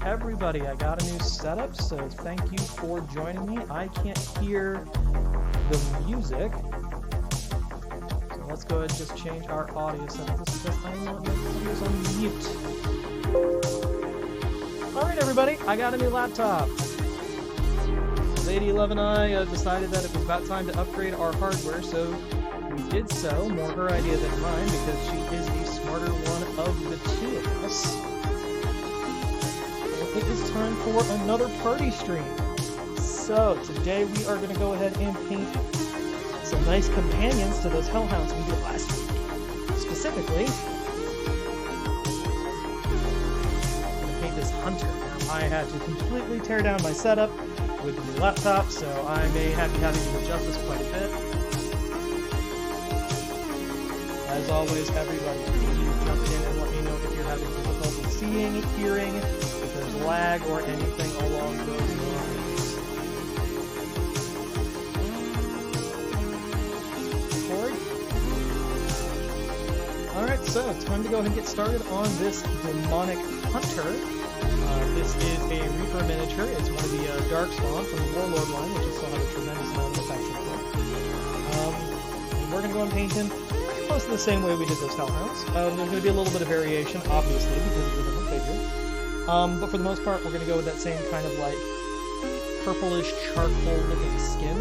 everybody. I got a new setup, so thank you for joining me. I can't hear the music, so let's go ahead and just change our audio settings because I'm not making videos on mute. Alright everybody, I got a new laptop. Lady 11 and I decided that it was about time to upgrade our hardware, so we did so. More her idea than mine because she is the smarter one of the two of us. And it is time for another party stream. So today we are going to go ahead and paint some nice companions to those hellhounds we did last week. Specifically, I'm going to paint this hunter. Now, I had to completely tear down my setup with the new laptop, so I may have to having to adjust this quite a bit. As always, everybody, please jump in and let me know if you're having difficulty seeing, hearing, if there's lag or anything along those lines. Alright, so it's time to go ahead and get started on this demonic hunter. This is a Reaper miniature. It's one of the Darkspawn from the Warlord line, which I still have a tremendous amount of affection for. And we're going to go and paint him close to the same way we did those Hellhounds. There's going to be a little bit of variation, obviously, because of the different figure. But for the most part, we're going to go with that same kind of like purplish charcoal-looking skin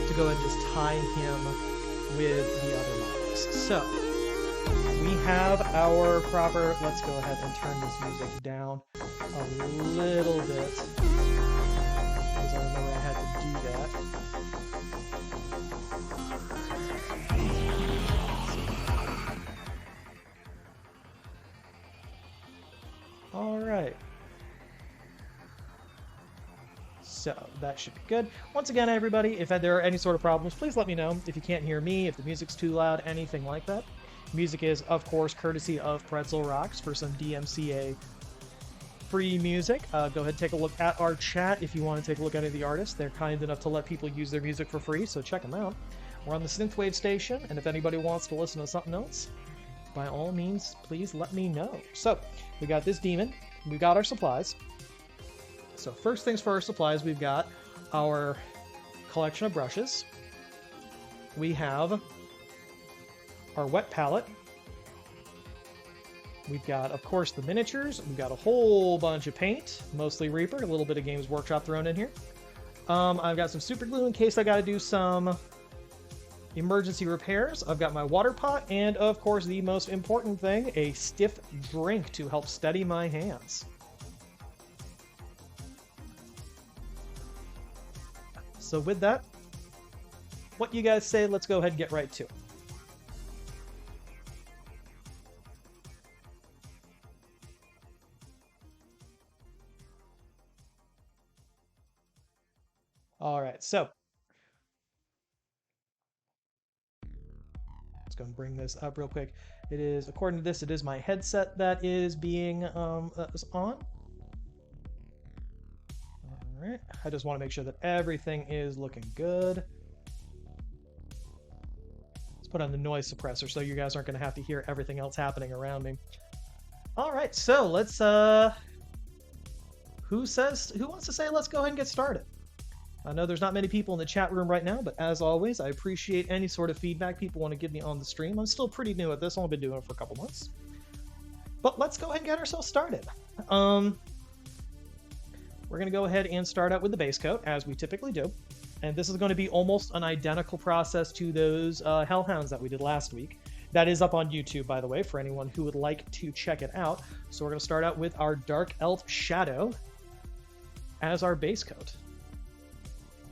to go ahead and just tie him with the other models. So we have our proper, let's go ahead and turn this music down a little bit, because I remember I had to do that. Alright. So, that should be good. Once again, everybody, if there are any sort of problems, please let me know. If you can't hear me, if the music's too loud, anything like that. Music is, of course, courtesy of Pretzel Rocks for some DMCA free music. Go ahead and take a look at our chat if you want to take a look at any of the artists. They're kind enough to let people use their music for free, so check them out. We're on the Synthwave station, and if anybody wants to listen to something else, by all means, please let me know. So, we got this demon. We got our supplies. So first things for our supplies, we've got our collection of brushes. We have our wet palette. We've got, of course, the miniatures. We've got a whole bunch of paint, mostly Reaper, a little bit of Games Workshop thrown in here. I've got some super glue in case I got to do some emergency repairs. I've got my water pot, and of course, the most important thing, a stiff drink to help steady my hands. So with that, what you guys say, let's go ahead and get right to it. Alright, so let's go and bring this up real quick. It is, according to this, it is my headset that is being on. Alright, I just want to make sure that everything is looking good. Let's put on the noise suppressor so you guys aren't going to have to hear everything else happening around me. Alright, so let's, who wants to say let's go ahead and get started? I know there's not many people in the chat room right now, but as always, I appreciate any sort of feedback people want to give me on the stream. I'm still pretty new at this, only been doing it for a couple months. But let's go ahead and get ourselves started. We're going to go ahead and start out with the base coat, as we typically do. And this is going to be almost an identical process to those Hellhounds that we did last week. That is up on YouTube, by the way, for anyone who would like to check it out. So we're going to start out with our Dark Elf Shadow as our base coat.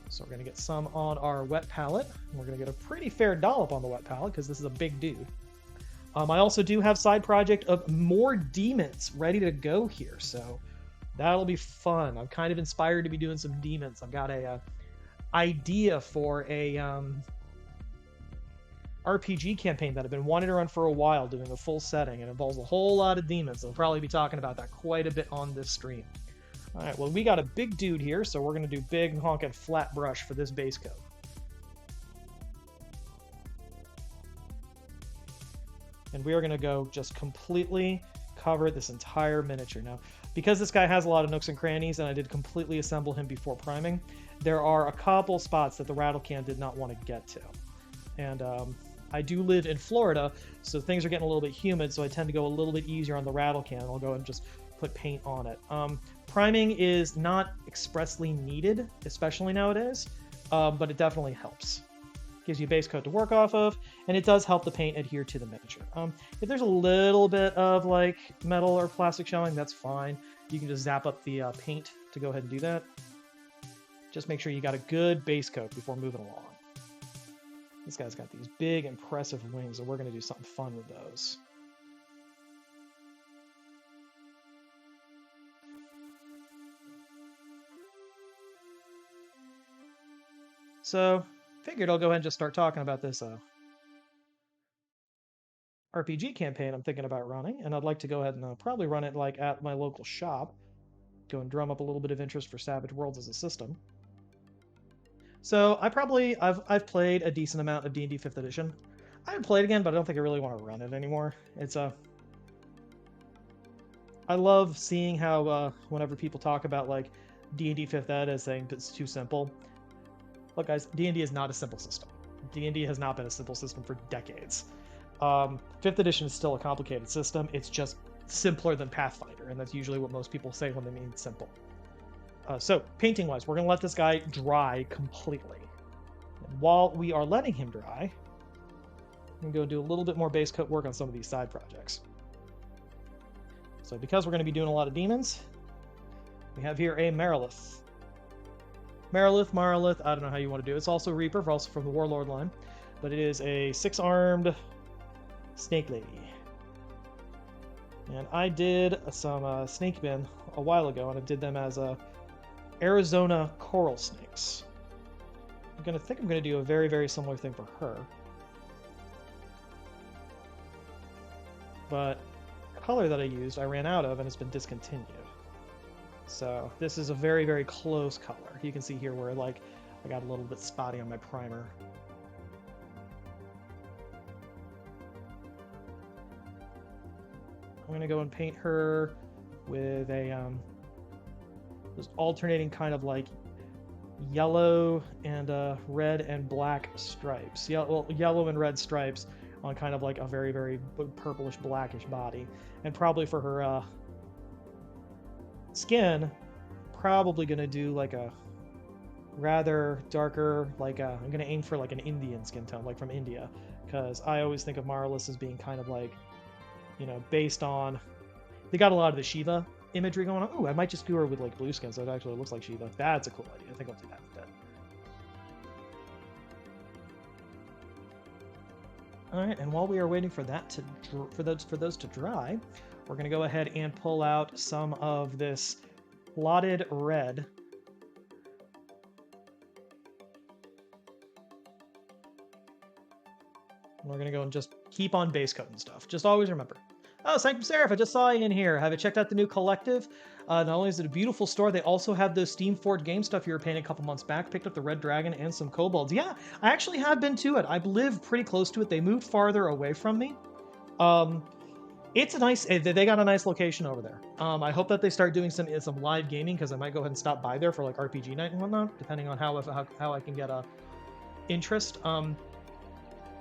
So we're going to get some on our wet palette. We're going to get a pretty fair dollop on the wet palette because this is a big dude. I also do have side project of more demons ready to go here, so that'll be fun. I'm kind of inspired to be doing some demons. I've got a idea for a RPG campaign that I've been wanting to run for a while, doing a full setting. It involves a whole lot of demons. I'll probably be talking about that quite a bit on this stream. Alright, well, we got a big dude here, so we're going to do big honking flat brush for this base coat. And we are going to go just completely cover this entire miniature. Now, because this guy has a lot of nooks and crannies, and I did completely assemble him before priming, there are a couple spots that the rattle can did not want to get to. And I do live in Florida, so things are getting a little bit humid, so I tend to go a little bit easier on the rattle can. I'll go and just put paint on it. Priming is not expressly needed, especially nowadays, but it definitely helps. Gives you a base coat to work off of, and it does help the paint adhere to the miniature. If there's a little bit of like metal or plastic showing, that's fine. You can just zap up the paint to go ahead and do that. Just make sure you got a good base coat before moving along. This guy's got these big, impressive wings, and we're going to do something fun with those. So, figured I'll go ahead and just start talking about this RPG campaign I'm thinking about running, and I'd like to go ahead and probably run it like at my local shop. Go and drum up a little bit of interest for Savage Worlds as a system. So I've played a decent amount of D&D 5th edition. I haven't played again, but I don't think I really want to run it anymore. I love seeing how whenever people talk about like D&D 5th ed as saying it's too simple. Look, guys, D&D is not a simple system. D&D has not been a simple system for decades. 5th edition is still a complicated system. It's just simpler than Pathfinder, and that's usually what most people say when they mean simple. So, painting-wise, we're going to let this guy dry completely. And while we are letting him dry, I'm going to go do a little bit more base coat work on some of these side projects. So, because we're going to be doing a lot of demons, we have here a Maugrathoth. Maugrathoth, I don't know how you want to do it. It's also Reaper, also from the Warlord line, but it is a 6-armed snake lady. And I did some snake bin a while ago, and I did them as Arizona coral snakes. I'm going to do a very, very similar thing for her. But the color that I used, I ran out of, and it's been discontinued. So this is a very, very close color. You can see here where like I got a little bit spotty on my primer. I'm going to go and paint her with a those alternating kind of like yellow and red and black stripes. Yellow and red stripes on kind of like a very, very purplish blackish body. And probably for her skin, probably going to do like a rather darker, like I'm going to aim for like an Indian skin tone, like from India, because I always think of Maugrathoth as being kind of like, you know, based on, they got a lot of the Shiva imagery going on. Oh, I might just do her with like blue skin so it actually looks like Shiva. That's a cool idea. I think I'll do that instead. All right, and while we are waiting for that to for those to dry, we're going to go ahead and pull out some of this blotted red. And we're going to go and just keep on base coat and stuff. Just always remember. Oh, Sanctum Seraph, I just saw you in here. Have you checked out the new collective? Not only is it a beautiful store, they also have the Steamforged game stuff you were paying a couple months back. Picked up the Red Dragon and some kobolds. Yeah, I actually have been to it. I live pretty close to it. They moved farther away from me. It's a nice, they got a nice location over there. I hope that they start doing some live gaming, because I might go ahead and stop by there for like RPG night and whatnot, depending on how I can get interest.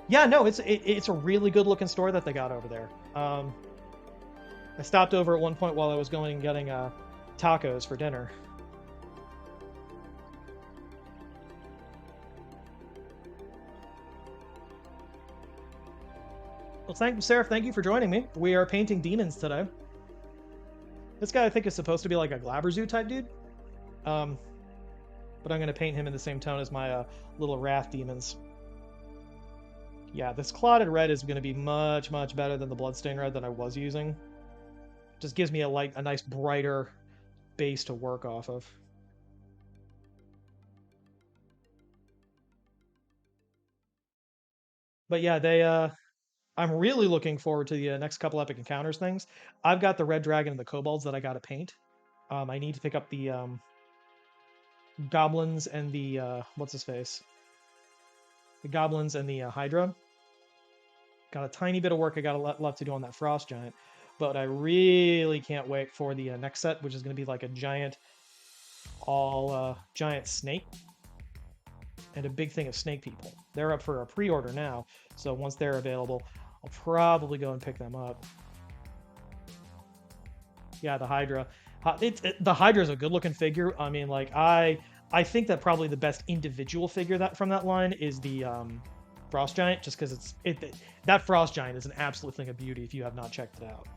Yeah, no, it's a really good looking store that they got over there. I stopped over at one point while I was going and getting tacos for dinner. Well, Seraph, thank you for joining me. We are painting demons today. This guy I think is supposed to be like a Glabberzoo type dude. But I'm going to paint him in the same tone as my little Wrath demons. Yeah, this clotted red is going to be much, much better than the bloodstained red that I was using. Just gives me a nice brighter base to work off of. But yeah, I'm really looking forward to the next couple Epic Encounters things. I've got the Red Dragon and the Kobolds that I got to paint. I need to pick up the Goblins and the, what's his face? The Goblins and the Hydra. Got a tiny bit of work I got left to do on that Frost Giant. But I really can't wait for the next set, which is going to be like a giant, giant snake and a big thing of snake people. They're up for a pre-order now, so once they're available, I'll probably go and pick them up. Yeah, the Hydra. The Hydra is a good-looking figure. I mean, like I think that probably the best individual figure that from that line is the Frost Giant, just because that Frost Giant is an absolute thing of beauty if you have not checked it out.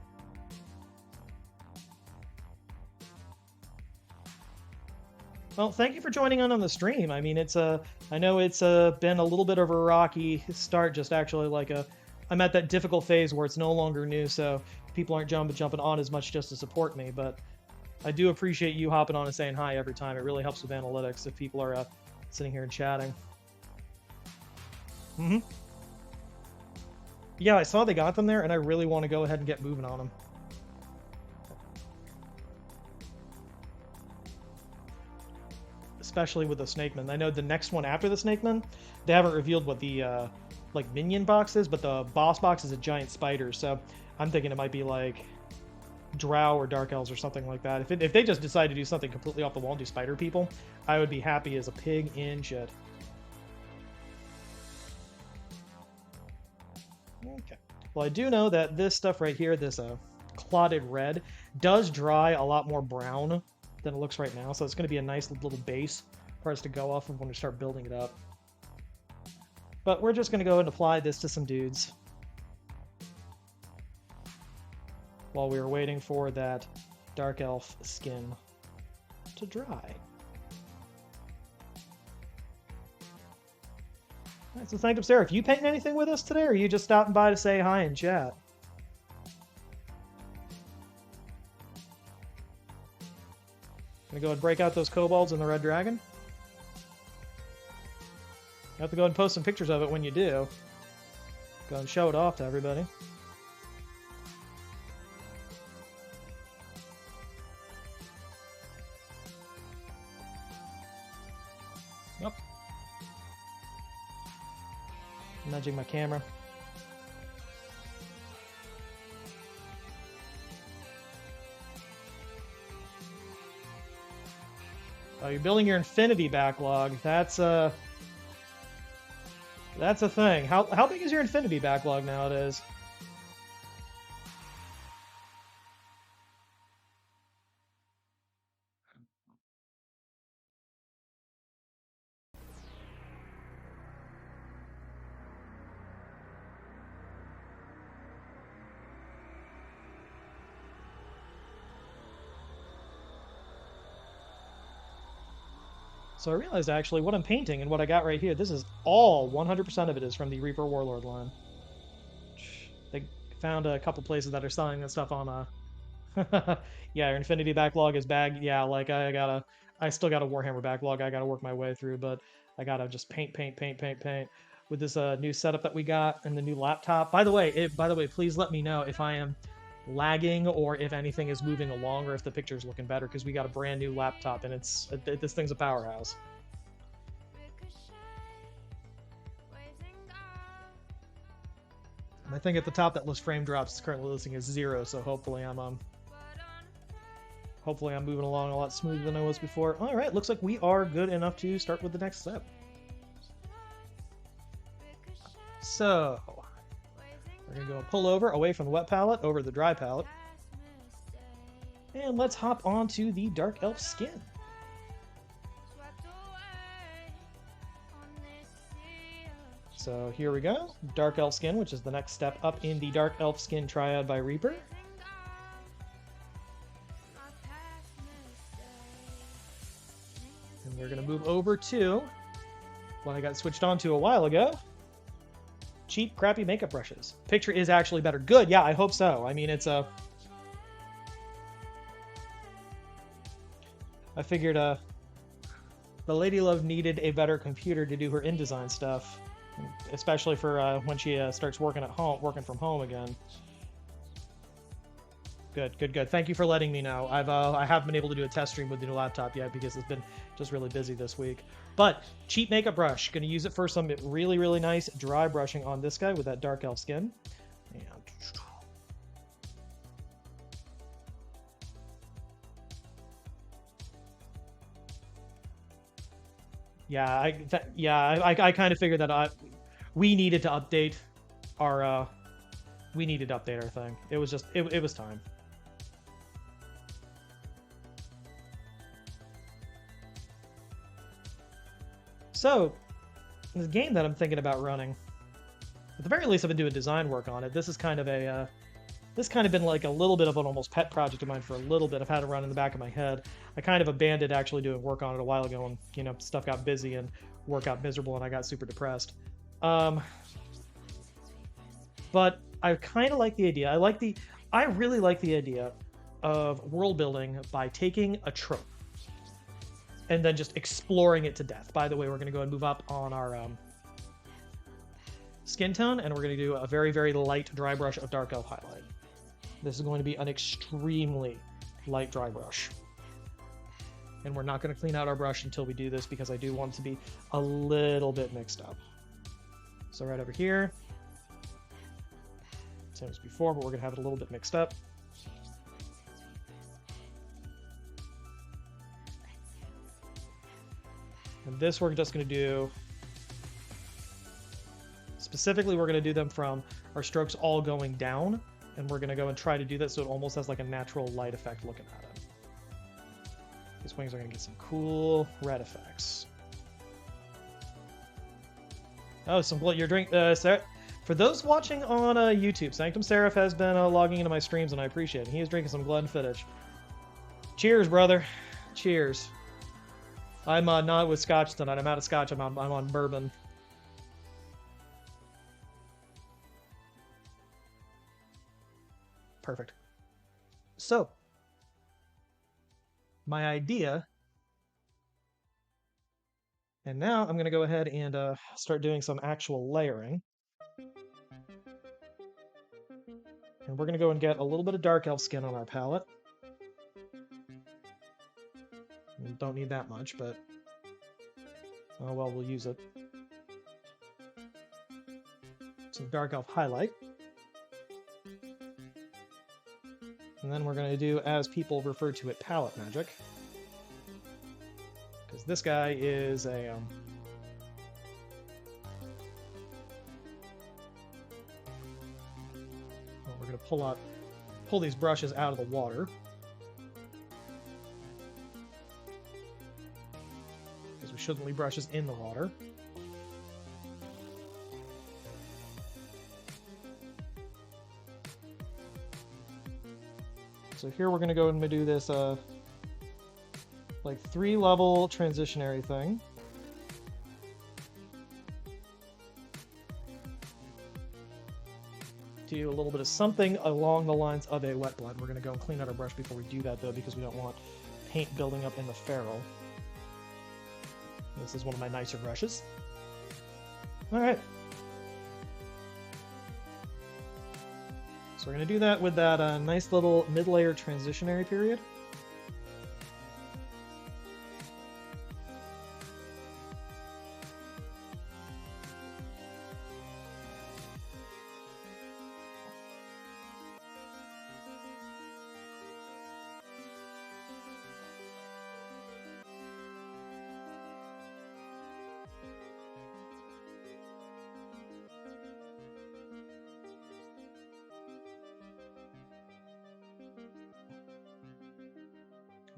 Well, thank you for joining on the stream. I mean, I know it's been a little bit of a rocky start. Just actually I'm at that difficult phase where it's no longer new, so people aren't jumping on as much just to support me. But I do appreciate you hopping on and saying hi every time. It really helps with analytics if people are sitting here and chatting. Yeah, I saw they got them there, and I really want to go ahead and get moving on them. Especially with the Snakeman. I know the next one after the Snakeman, they haven't revealed what the like minion box is, but the boss box is a giant spider, so I'm thinking it might be like Drow or Dark Elves or something like that. If they just decide to do something completely off the wall and do spider people, I would be happy as a pig in shit. Okay. Well, I do know that this stuff right here, this clotted red, does dry a lot more brown than it looks right now, so it's going to be a nice little base for us to go off of when we start building it up. But we're just going to go and apply this to some dudes while we were waiting for that Dark Elf skin to dry. Alright, so thank you, Sarah. Are you painting anything with us today, or are you just stopping by to say hi and chat? Gonna go and break out those kobolds and the red dragon. You have to go and post some pictures of it when you do. Go and show it off to everybody. Yep. Nudging my camera. Oh, you're building your Infinity backlog. That's a thing. How big is your Infinity backlog nowadays? So I realized actually what I'm painting and what I got right here, this is all 100% of it is from the Reaper Warlord line. They found a couple places that are selling that stuff on yeah, your Infinity backlog is bagged. Yeah, like I still got a Warhammer backlog I gotta work my way through, but I gotta just paint with this new setup that we got and the new laptop. By the way, please let me know if I am lagging or if anything is moving along or if the picture's looking better, because we got a brand new laptop and this thing's a powerhouse. And I think at the top that list frame drops is currently listing as 0, so hopefully I'm moving along a lot smoother than I was before. All right, looks like we are good enough to start with the next step. So we're going to go pull over away from the wet palette over to the dry palette. And let's hop onto the Dark Elf skin. So here we go. Dark Elf skin, which is the next step up in the Dark Elf skin triad by Reaper. And we're going to move over to what I got switched on to a while ago. Cheap, crappy makeup brushes. Picture is actually better. Good, yeah, I hope so. I mean, it's a... I figured the Lady Love needed a better computer to do her InDesign stuff, especially for when she starts working from home again. Good. Thank you for letting me know. I haven't been able to do a test stream with the new laptop yet because it's been just really busy this week. But cheap makeup brush. Going to use it for some really, really nice dry brushing on this guy with that Dark Elf skin. And I kind of figured that we needed to update our thing. It was just it was time. So, the game that I'm thinking about running, at the very least, I've been doing design work on it. This is kind of a this kind of been like a little bit of an almost pet project of mine for a little bit. I've had it run in the back of my head. I kind of abandoned actually doing work on it a while ago, and stuff got busy and work got miserable, and I got super depressed. But I kind of like the idea. I really like the idea of world building by taking a trope and then just exploring it to death. By the way, we're going to go and move up on our skin tone, and we're going to do a very, very light dry brush of Dark Elf highlight. This is going to be an extremely light dry brush. And we're not going to clean out our brush until we do this, because I do want it to be a little bit mixed up. So right over here, same as before, but we're going to have it a little bit mixed up. And this we're just going to do, specifically we're going to do them from our strokes all going down, and we're going to go and try to do that so it almost has like a natural light effect looking at it. These wings are going to get some cool red effects. Oh, some blood. Your drink, Sarah. For those watching on YouTube, Sanctum Seraph has been logging into my streams, and I appreciate it. He is drinking some Glenfiddich. Cheers, brother. Cheers. I'm not with Scotch tonight. I'm out of Scotch. I'm on bourbon. Perfect. So, my idea, and now I'm going to go ahead and start doing some actual layering. And we're going to go and get a little bit of Dark Elf skin on our palette. We don't need that much, but oh well, we'll use it. Some Dark Elf highlight. And then we're going to do, as people refer to it, palette magic. Because this guy is a... well, we're going to pull these brushes out of the water. Because we shouldn't leave brushes in the water. So here we're going to go and do this like 3-level transitionary thing. Do a little bit of something along the lines of a wet blend. We're going to go and clean out our brush before we do that, though, because we don't want paint building up in the ferrule. This is one of my nicer brushes. All right. So we're going to do that with that nice little mid-layer transitionary period.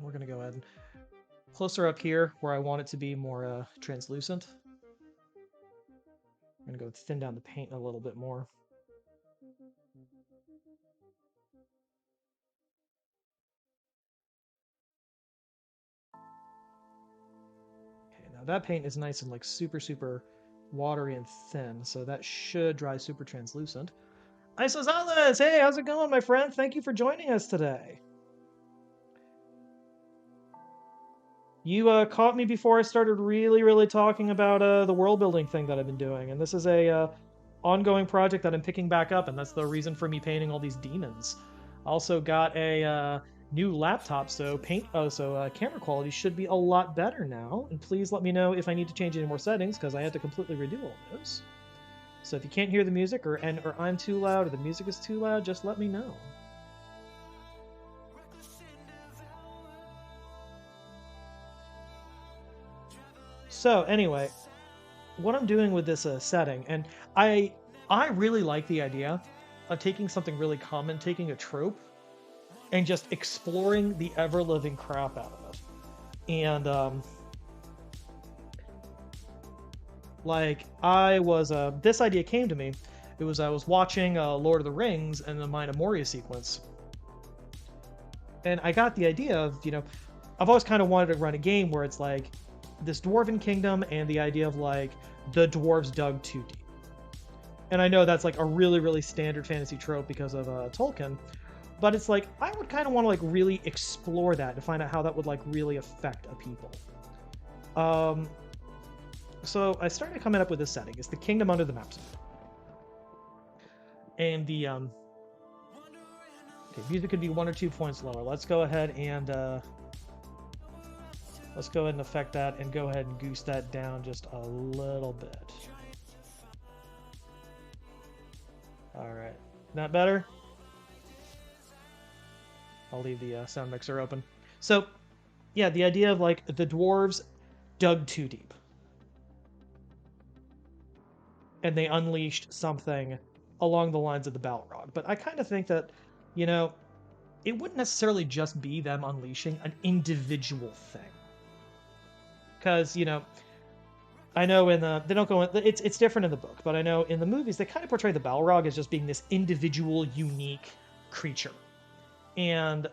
We're going to go ahead and closer up here where I want it to be more translucent. I'm going to go thin down the paint a little bit more. Okay, now that paint is nice and like super, super watery and thin, so that should dry super translucent. Isozales! Hey, how's it going, my friend? Thank you for joining us today. You caught me before I started really talking about the world building thing that I've been doing, and this is a ongoing project that I'm picking back up, and that's the reason for me painting all these demons. Also got a new laptop, so camera quality should be a lot better now. And please let me know if I need to change any more settings, because I had to completely redo all those. So if you can't hear the music, or I'm too loud, or the music is too loud, just let me know. So anyway, what I'm doing with this setting, and I really like the idea of taking something really common, taking a trope, and just exploring the ever living crap out of it. And like I was this idea came to me. It was I was watching Lord of the Rings and the Mina Moria sequence, and I got the idea of, I've always kind of wanted to run a game where it's like this dwarven kingdom and the idea of like the dwarves dug too deep. And I know that's like a really, really standard fantasy trope because of Tolkien, but it's like I would kind of want to like really explore that to find out how that would like really affect a people. So I started coming up with this setting. It's the kingdom under the mountain, and the okay, music could be 1 or 2 points lower. Let's go ahead and affect that and go ahead and goose that down just a little bit. All right, not better? I'll leave the sound mixer open. So, yeah, the idea of like the dwarves dug too deep. And they unleashed something along the lines of the Balrog. But I kind of think that, it wouldn't necessarily just be them unleashing an individual thing. Because, I know they don't go in, it's different in the book, but I know in the movies they kind of portray the Balrog as just being this individual, unique creature. And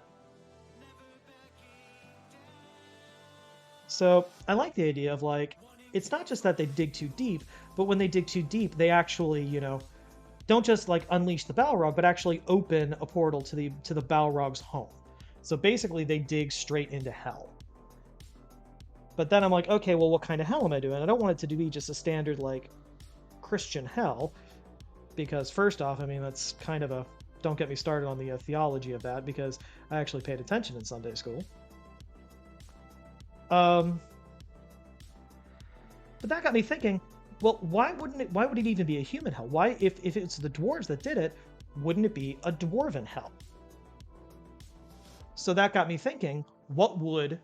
so I like the idea of like, it's not just that they dig too deep, but when they dig too deep, they actually, don't just like unleash the Balrog, but actually open a portal to the Balrog's home. So basically they dig straight into hell. But then I'm like, okay, well, what kind of hell am I doing? I don't want it to be just a standard like Christian hell, because first off, I mean, that's kind of don't get me started on the theology of that, because I actually paid attention in Sunday school. But that got me thinking, well, why would it even be a human hell? Why, if it's the dwarves that did it, wouldn't it be a dwarven hell? So that got me thinking, what would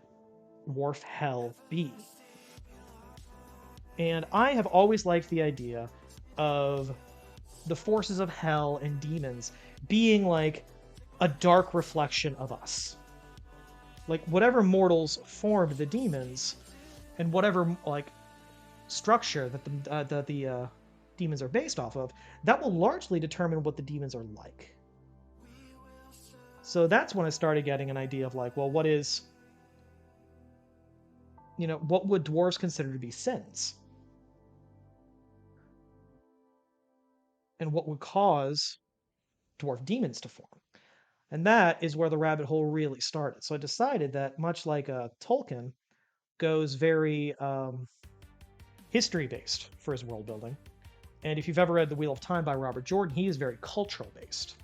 dwarf hell be? And I have always liked the idea of the forces of hell and demons being like a dark reflection of us. Like whatever mortals formed the demons, and whatever like structure that the demons are based off of, that will largely determine what the demons are like. So that's when I started getting an idea of like, well, what would dwarves consider to be sins? And what would cause dwarf demons to form? And that is where the rabbit hole really started. So I decided that, much like Tolkien goes very history-based for his world building, and if you've ever read The Wheel of Time by Robert Jordan, he is very cultural-based.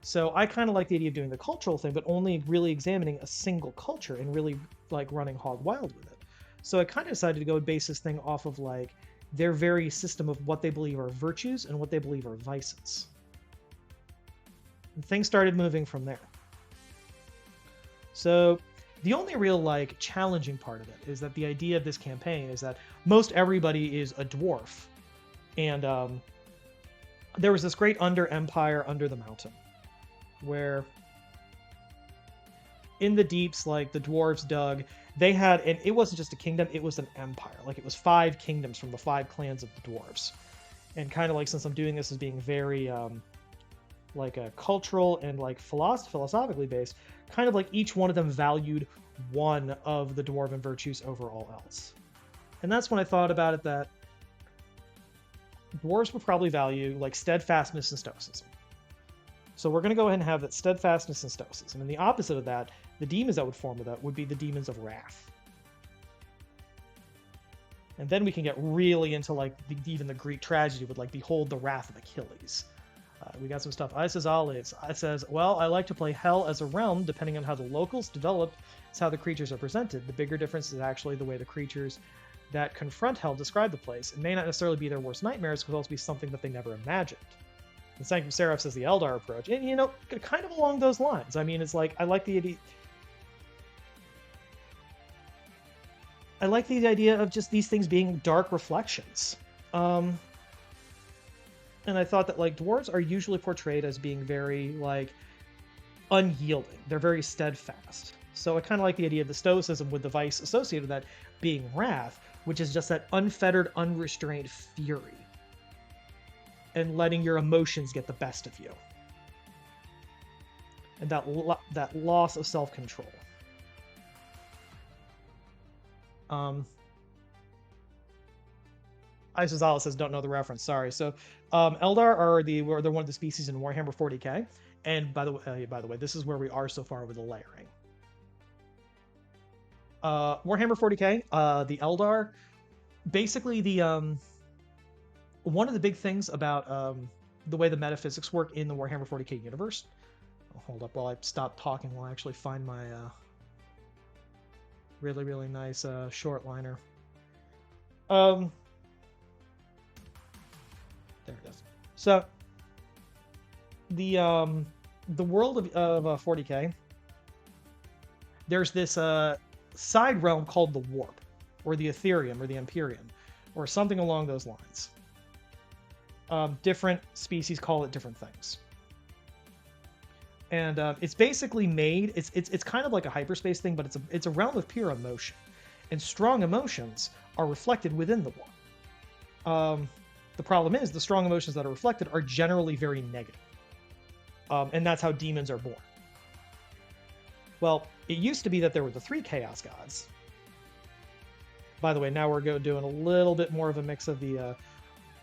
So I kind of like the idea of doing the cultural thing, but only really examining a single culture and really like running hog wild with it. So I kind of decided to go and base this thing off of like their very system of what they believe are virtues and what they believe are vices. And things started moving from there. So the only real like challenging part of it is that the idea of this campaign is that most everybody is a dwarf, and there was this great empire under the mountain, where in the deeps, like the dwarves dug, they had, and it wasn't just a kingdom, it was an empire. Like it was 5 kingdoms from the 5 clans of the dwarves. And kind of like, since I'm doing this as being very like a cultural and like philosophically based, kind of like each one of them valued one of the dwarven virtues over all else. And that's when I thought about it, that dwarves would probably value like steadfastness and stoicism. So we're going to go ahead and have that steadfastness and stoicism. And the opposite of that, the demons that would form with that, would be the demons of wrath. And then we can get really into like even the Greek tragedy with like, behold the wrath of Achilles. We got some stuff. It says, well, I like to play hell as a realm, depending on how the locals developed, it's how the creatures are presented. The bigger difference is actually the way the creatures that confront hell describe the place. It may not necessarily be their worst nightmares, it could also be something that they never imagined. And Sanctum Seraph says the Eldar approach. And, kind of along those lines. I mean, it's like, I like the idea. I like the idea of just these things being dark reflections. Um, and I thought that like dwarves are usually portrayed as being very like unyielding. They're very steadfast. So I kind of like the idea of the stoicism with the vice associated with that being wrath, which is just that unfettered, unrestrained fury and letting your emotions get the best of you. And that loss of self-control. Isozala says, don't know the reference. Sorry. So, Eldar are they're one of the species in Warhammer 40k. And by the way, this is where we are so far with the layering. Warhammer 40k, the Eldar, basically the one of the big things about the way the metaphysics work in the Warhammer 40k universe. Oh, hold up while I stop talking while I actually find my really nice short liner. There it is. So the world of 40k, there's this side realm called the Warp, or the Ethereum, or the Empyrean, or something along those lines. Different species call it different things, and it's basically made. It's kind of like a hyperspace thing, but it's a realm of pure emotion, and strong emotions are reflected within the Warp. The problem is the strong emotions that are reflected are generally very negative. And that's how demons are born. Well, it used to be that there were the 3 Chaos Gods. By the way, now we're doing a little bit more of a mix of the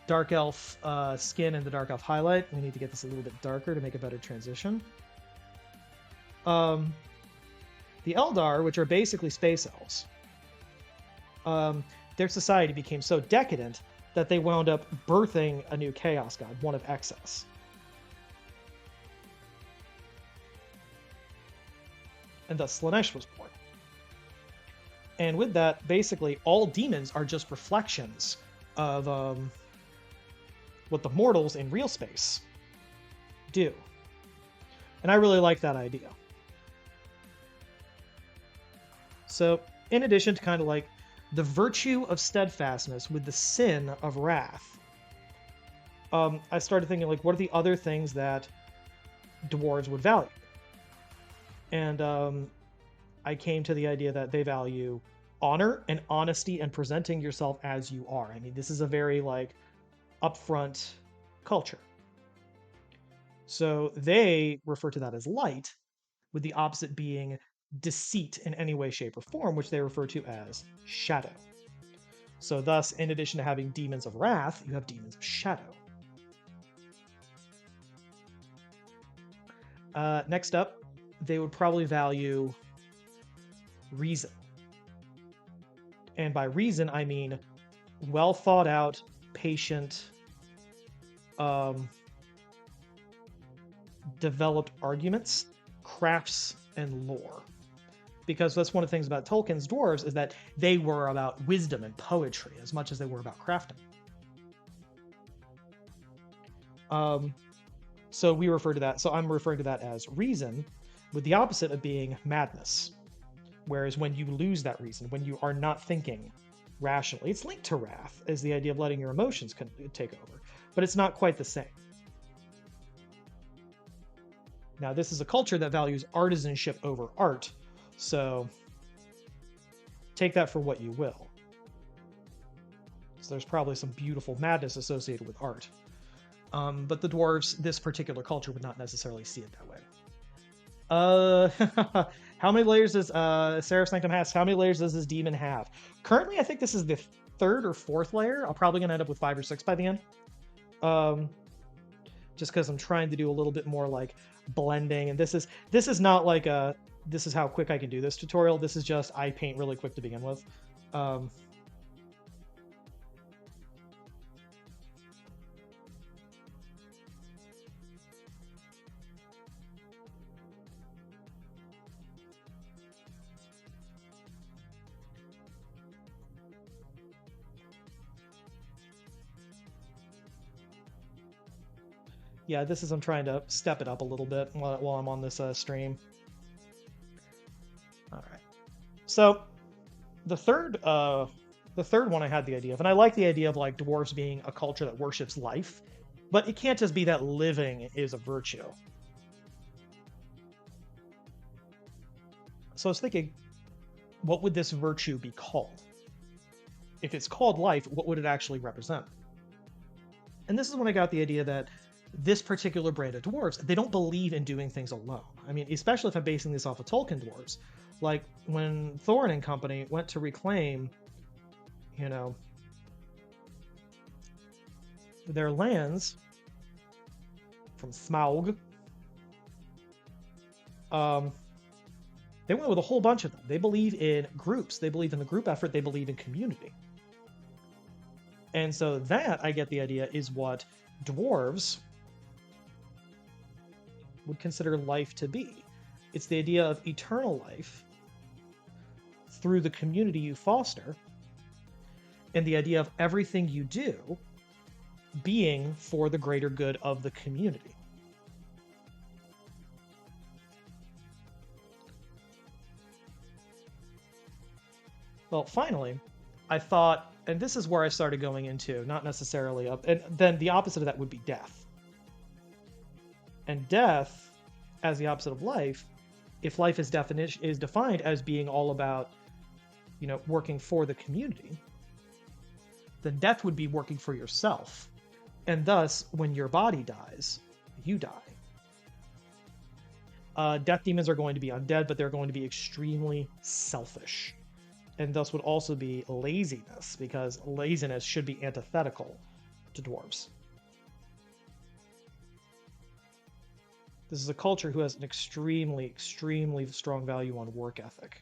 Dark Elf skin and the Dark Elf highlight. We need to get this a little bit darker to make a better transition. The Eldar, which are basically space elves, their society became so decadent that they wound up birthing a new Chaos God, one of excess. And thus Slaanesh was born. And with that, basically, all demons are just reflections of what the mortals in real space do. And I really like that idea. So, in addition to kind of like the virtue of steadfastness with the sin of wrath, I started thinking, like, what are the other things that dwarves would value? And I came to the idea that they value honor and honesty and presenting yourself as you are. I mean, this is a very, like, upfront culture. So they refer to that as light, with the opposite being deceit in any way, shape, or form, which they refer to as shadow. So thus, in addition to having demons of wrath, you have demons of shadow. Next up, they would probably value reason. And by reason, I mean well thought out, patient, developed arguments, crafts, and lore. Because that's one of the things about Tolkien's dwarves is that they were about wisdom and poetry as much as they were about crafting. So we refer to that. So I'm referring to that as reason, with the opposite of being madness. Whereas when you lose that reason, when you are not thinking rationally, it's linked to wrath as the idea of letting your emotions take over, but it's not quite the same. Now, this is a culture that values artisanship over art, so take that for what you will. So there's probably some beautiful madness associated with art. But the dwarves, this particular culture, would not necessarily see it that way. How many layers does Seraph Sanctum has? How many layers does this demon have? Currently, I think this is the 3rd or 4th layer. I'm probably gonna end up with 5 or 6 by the end. Just because I'm trying to do a little bit more like blending, and this is not like a this is how quick I can do this tutorial. This is just I paint really quick to begin with. Yeah, this is I'm trying to step it up a little bit while I'm on this stream. All right. So the third the third one I had the idea of, and I like the idea of like dwarves being a culture that worships life, but it can't just be that living is a virtue. So I was thinking, what would this virtue be called? If it's called life, what would it actually represent? And this is when I got the idea that this particular brand of dwarves, they don't believe in doing things alone. I mean, especially if I'm basing this off of Tolkien dwarves. Like when Thorin and company went to reclaim, you know, their lands from Smaug, um, they went with a whole bunch of them. They believe in groups. They believe in the group effort. They believe in community. And so that, I get the idea, is what dwarves would consider life to be. It's the idea of eternal life through the community you foster, and the idea of everything you do being for the greater good of the community. Well, finally, I thought, and this is where I started going into, not necessarily up, and then the opposite of that would be death. And death, as the opposite of life, if life is defined as being all about, working for the community, then death would be working for yourself. And thus, when your body dies, you die. Death demons are going to be undead, but they're going to be extremely selfish. And thus would also be laziness, because laziness should be antithetical to dwarves. This is a culture who has an extremely, extremely strong value on work ethic.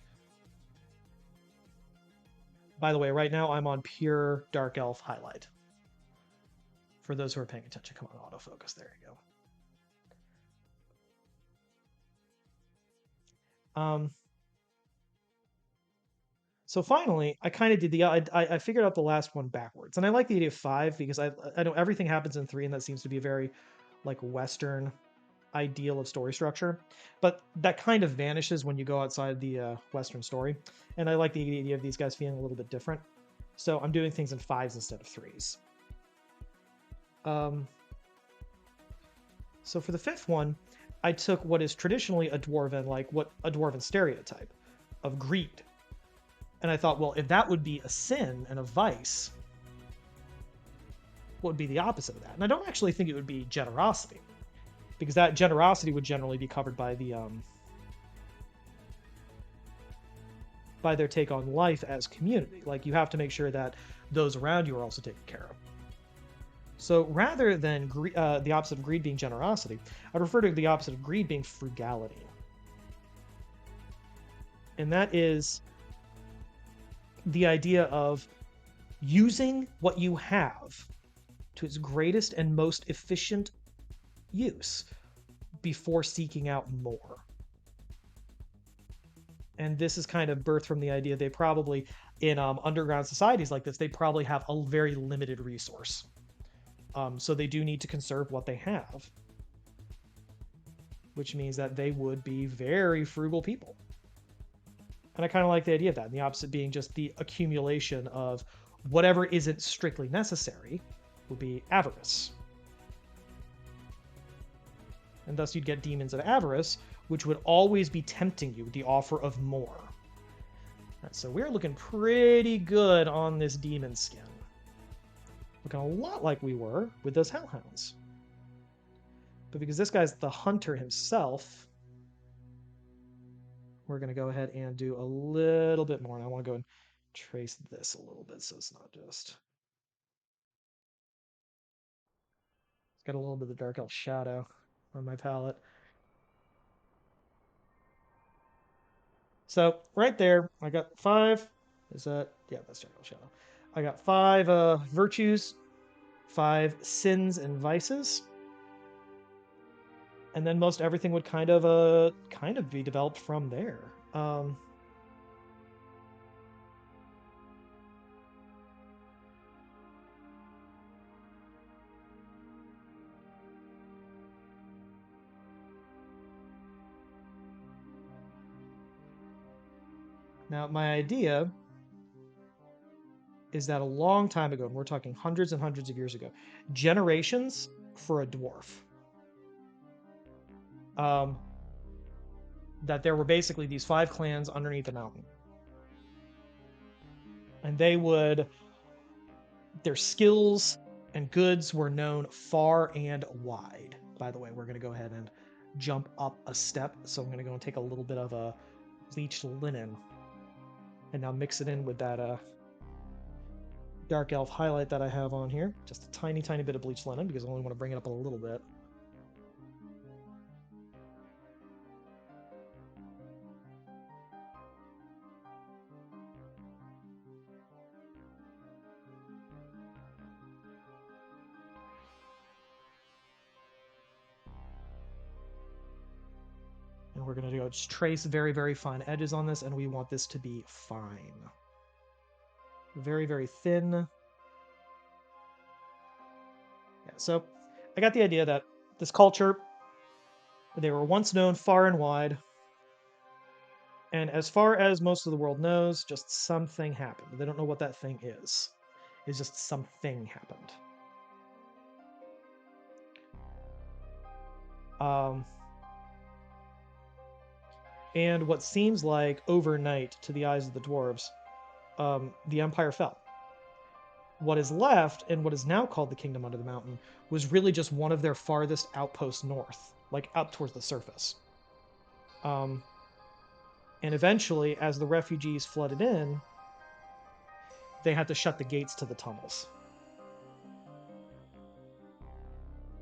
By the way, right now I'm on pure Dark Elf highlight. For those who are paying attention, come on, autofocus. There you go. So finally, I kind of did I figured out the last one backwards, and I like the idea of 5 because I know everything happens in 3, and that seems to be a very like Western ideal of story structure, but that kind of vanishes when you go outside the Western story, and I like the idea of these guys feeling a little bit different. So I'm doing things in 5s instead of 3s. So for the 5th one, I took what is traditionally a dwarven stereotype of greed. And I thought, well, if that would be a sin and a vice, what would be the opposite of that? And I don't actually think it would be generosity, because that generosity would generally be covered by the by their take on life as community. Like, you have to make sure that those around you are also taken care of. So rather than the opposite of greed being generosity, I'd refer to the opposite of greed being frugality. And that is the idea of using what you have to its greatest and most efficient use before seeking out more. And this is kind of birthed from the idea they probably, in underground societies like this, they probably have a very limited resource. So they do need to conserve what they have, which means that they would be very frugal people. And I kind of like the idea of that, and the opposite being just the accumulation of whatever isn't strictly necessary would be avarice. And thus you'd get demons of avarice, which would always be tempting you with the offer of more. Right, so we're looking pretty good on this demon skin. Looking a lot like we were with those hellhounds. But because this guy's the hunter himself, we're going to go ahead and do a little bit more. And I want to go and trace this a little bit so it's not just... It's got a little bit of the Dark Elf shadow on my palette. So right there, I got 5. Is that... Yeah, that's Dark Elf shadow. I got 5 virtues, 5 sins and vices. And then most everything would kind of be developed from there. Now, my idea is that a long time ago, and we're talking hundreds and hundreds of years ago, generations for a dwarf, that there were basically these 5 clans underneath the mountain. And their skills and goods were known far and wide. By the way, we're going to go ahead and jump up a step. So I'm going to go and take a little bit of a bleached linen and now mix it in with that dark elf highlight that I have on here. Just a tiny, tiny bit of bleached linen because I only want to bring it up a little bit. And we're going to go just trace very, very fine edges on this, and we want this to be fine. Very, very thin. Yeah, so I got the idea that this culture, they were once known far and wide, and as far as most of the world knows, just something happened. They don't know what that thing is. It's just something happened. And what seems like overnight to the eyes of the dwarves, the empire fell. What is left, and what is now called the Kingdom Under the Mountain, was really just one of their farthest outposts north, like up towards the surface. And eventually, as the refugees flooded in, they had to shut the gates to the tunnels.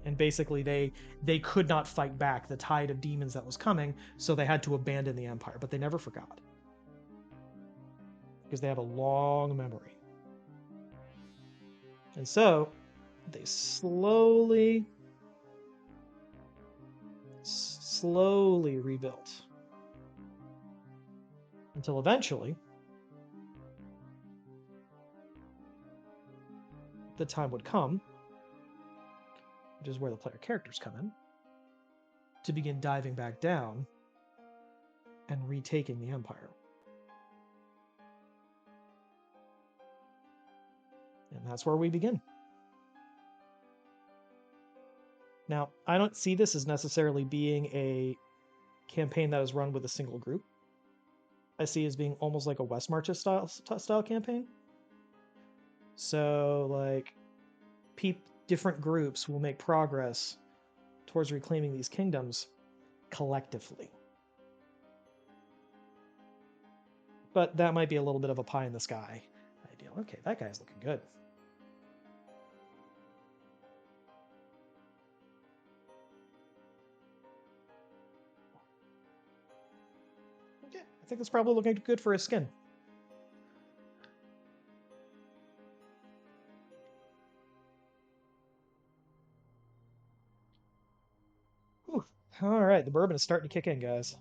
And basically, they could not fight back the tide of demons that was coming, so they had to abandon the empire. But they never forgot, because they have a long memory. And so they slowly rebuilt until eventually the time would come, which is where the player characters come in, to begin diving back down and retaking the empire. And that's where we begin. Now, I don't see this as necessarily being a campaign that is run with a single group. I see it as being almost like a West Marches style campaign. So, like, different groups will make progress towards reclaiming these kingdoms collectively. But that might be a little bit of a pie in the sky idea. Okay, that guy's looking good. Okay, I think it's probably looking good for his skin. Whew. All right, the bourbon is starting to kick in, guys.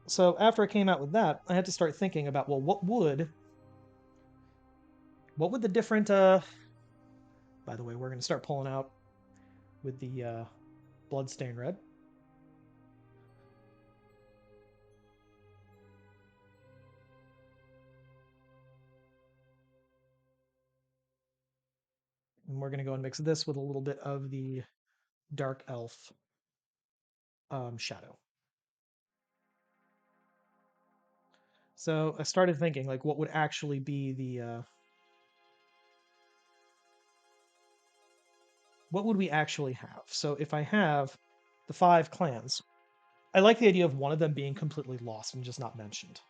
So after I came out with that, I had to start thinking about, well, what would the different by the way, we're going to start pulling out with the bloodstained red. And we're going to go and mix this with a little bit of the dark elf shadow. So I started thinking, like, what would actually be the what would we actually have? So if I have the 5 clans, I like the idea of one of them being completely lost and just not mentioned.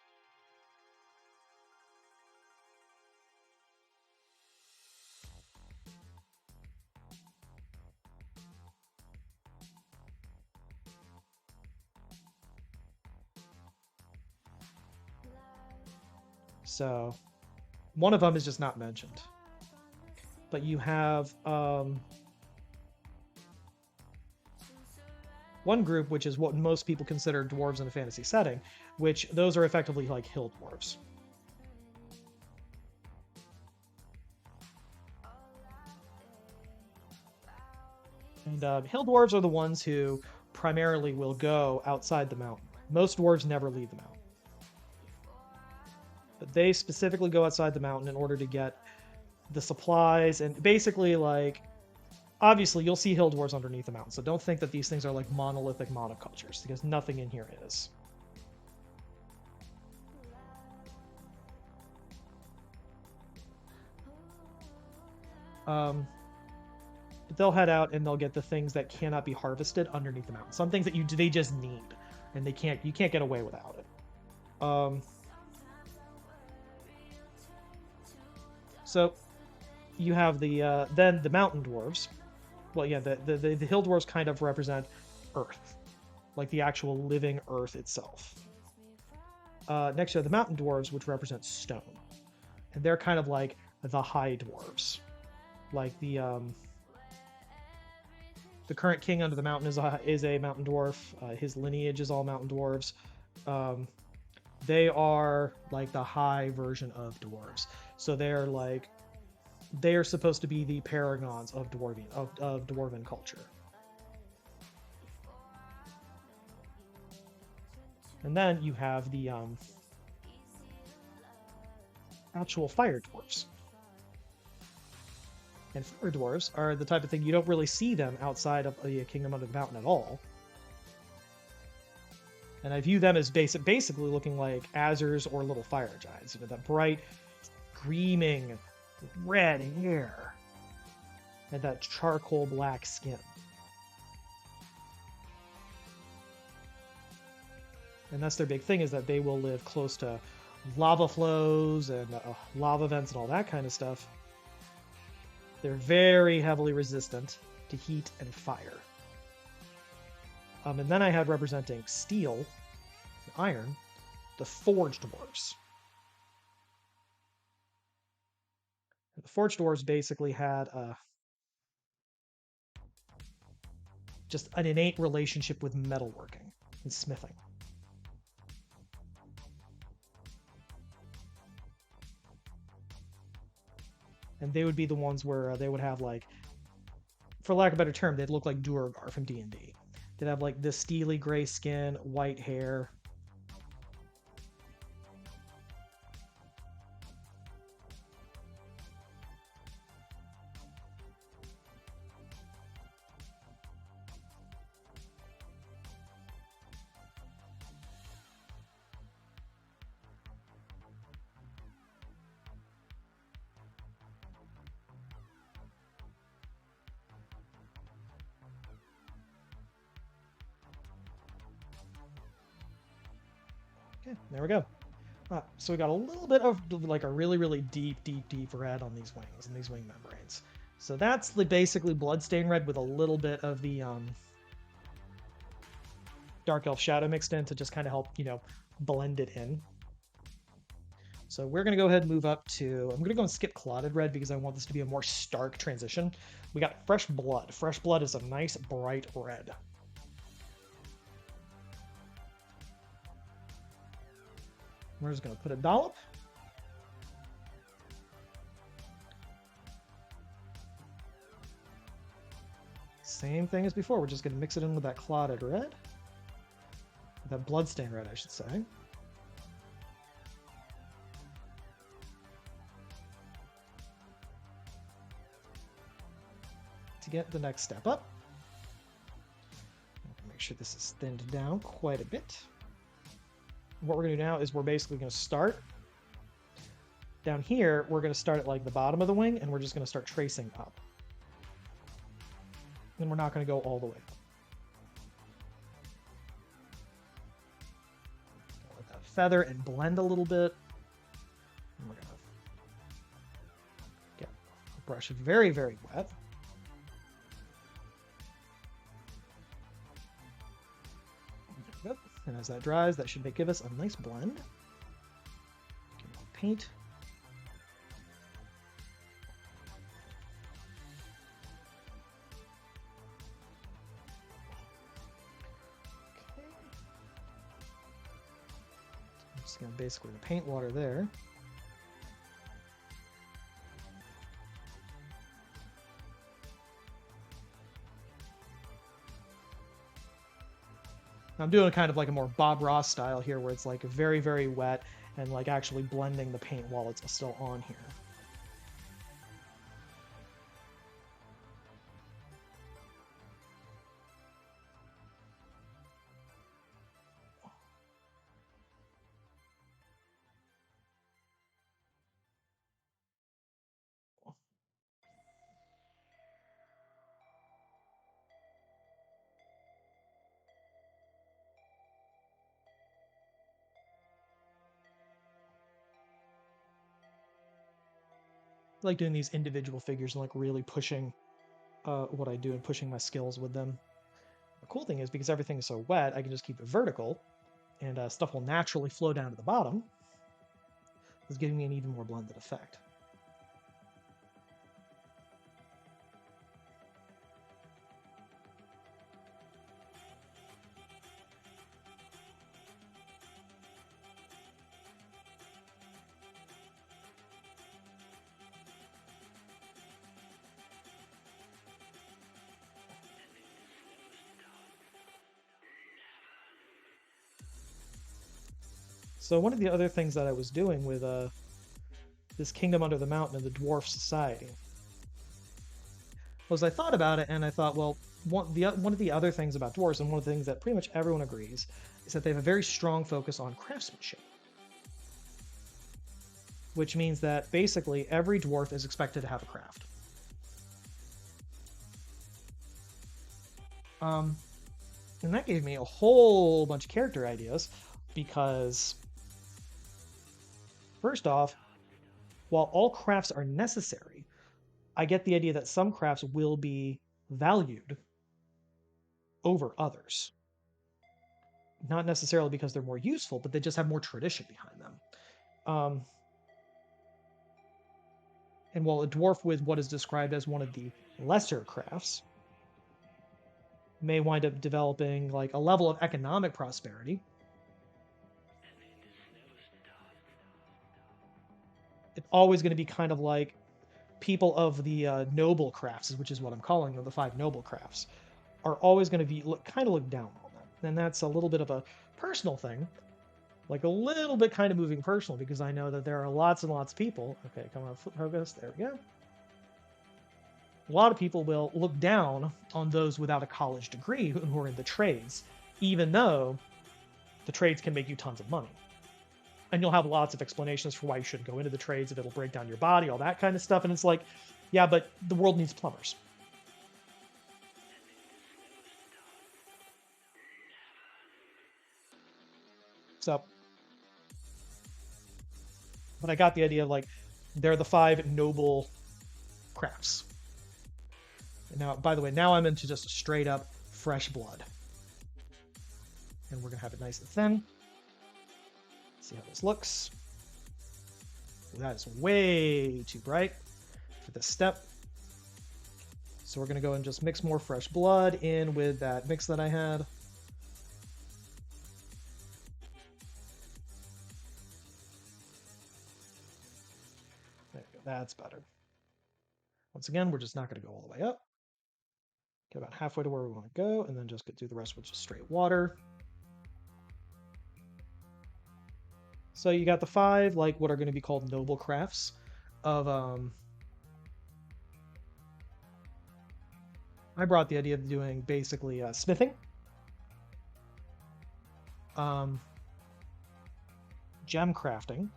So one of them is just not mentioned. But you have one group, which is what most people consider dwarves in a fantasy setting, which those are effectively like hill dwarves. And hill dwarves are the ones who primarily will go outside the mountain. Most dwarves never leave the mountain. But they specifically go outside the mountain in order to get the supplies and basically, like, obviously you'll see hill dwarves underneath the mountain, so don't think that these things are like monolithic monocultures, because nothing in here is. But they'll head out and they'll get the things that cannot be harvested underneath the mountain. Some things that they just need, and you can't get away without it. So you have then the mountain dwarves. Well, yeah, the hill dwarves kind of represent earth, like the actual living earth itself. Next you have the mountain dwarves, which represent stone, and they're kind of like the high dwarves, like the current king under the mountain is a mountain dwarf. His lineage is all mountain dwarves. They are like the high version of dwarves, so they're supposed to be the paragons of dwarven culture. And then you have the actual fire dwarves. And fire dwarves are the type of thing you don't really see them outside of the Kingdom Under the Mountain at all. And I view them as basically looking like Azers or little fire giants. You know, that bright, gleaming red hair and that charcoal black skin. And that's their big thing, is that they will live close to lava flows and lava vents and all that kind of stuff. They're very heavily resistant to heat and fire. And then I had representing steel and iron, the forged dwarves. And the forged dwarves basically had just an innate relationship with metalworking and smithing. And they would be the ones where they would have, like, for lack of a better term, they'd look like Duergar from D&D. They'd have like this steely gray skin, white hair. Okay, there we go. So we got a little bit of like a really, really deep red on these wings and these wing membranes. So that's basically bloodstained red with a little bit of the Dark Elf Shadow mixed in to just kind of help, you know, blend it in. So we're going to go ahead and move up to, I'm going to go and skip Clotted Red because I want this to be a more stark transition. We got Fresh Blood. Fresh Blood is a nice bright red. We're just going to put a dollop. Same thing as before. We're just going to mix it in with that Clotted Red. That Bloodstained Red, I should say. To get the next step up. Make sure this is thinned down quite a bit. What we're going to do now is we're basically going to start down here. We're going to start at like the bottom of the wing, and we're just going to start tracing up. And we're not going to go all the way up. Let that feather and blend a little bit. And we're going to get the brush very, very wet. And as that dries, that should give us a nice blend. Paint. Okay. I'm just going to basically the paint water there. I'm doing kind of like a more Bob Ross style here, where it's like very, very wet and like actually blending the paint while it's still on here. I like doing these individual figures and like really pushing what I do and pushing my skills with them. The cool thing is, because everything is so wet, I can just keep it vertical, and stuff will naturally flow down to the bottom. It's giving me an even more blended effect. So one of the other things that I was doing with this Kingdom Under the Mountain and the Dwarf Society was I thought about it and I thought, well, one of the other things about dwarves, and one of the things that pretty much everyone agrees, is that they have a very strong focus on craftsmanship. Which means that basically every dwarf is expected to have a craft. And that gave me a whole bunch of character ideas, because first off, while all crafts are necessary, I get the idea that some crafts will be valued over others. Not necessarily because they're more useful, but they just have more tradition behind them. And while a dwarf with what is described as one of the lesser crafts may wind up developing like a level of economic prosperity, it's always going to be kind of like people of the noble crafts, which is what I'm calling them, the 5 noble crafts, are always going to be kind of looked down on them. And that's a little bit of a personal thing, like a little bit kind of moving personal, because I know that there are lots and lots of people. Okay, come on, focus. There we go. A lot of people will look down on those without a college degree who are in the trades, even though the trades can make you tons of money. And you'll have lots of explanations for why you shouldn't go into the trades, if it'll break down your body, all that kind of stuff. And it's like, yeah, but the world needs plumbers. So, but I got the idea of like, they're the 5 noble crafts. And now, by the way, now I'm into just a straight up fresh blood. And we're going to have it nice and thin. See how this looks. That is way too bright for this step. So we're going to go and just mix more fresh blood in with that mix that I had. There we go. That's better. Once again, we're just not going to go all the way up. Get about halfway to where we want to go, and then just get through the rest with just straight water. So you got the 5, like what are going to be called noble crafts of I brought the idea of doing basically smithing, gem crafting,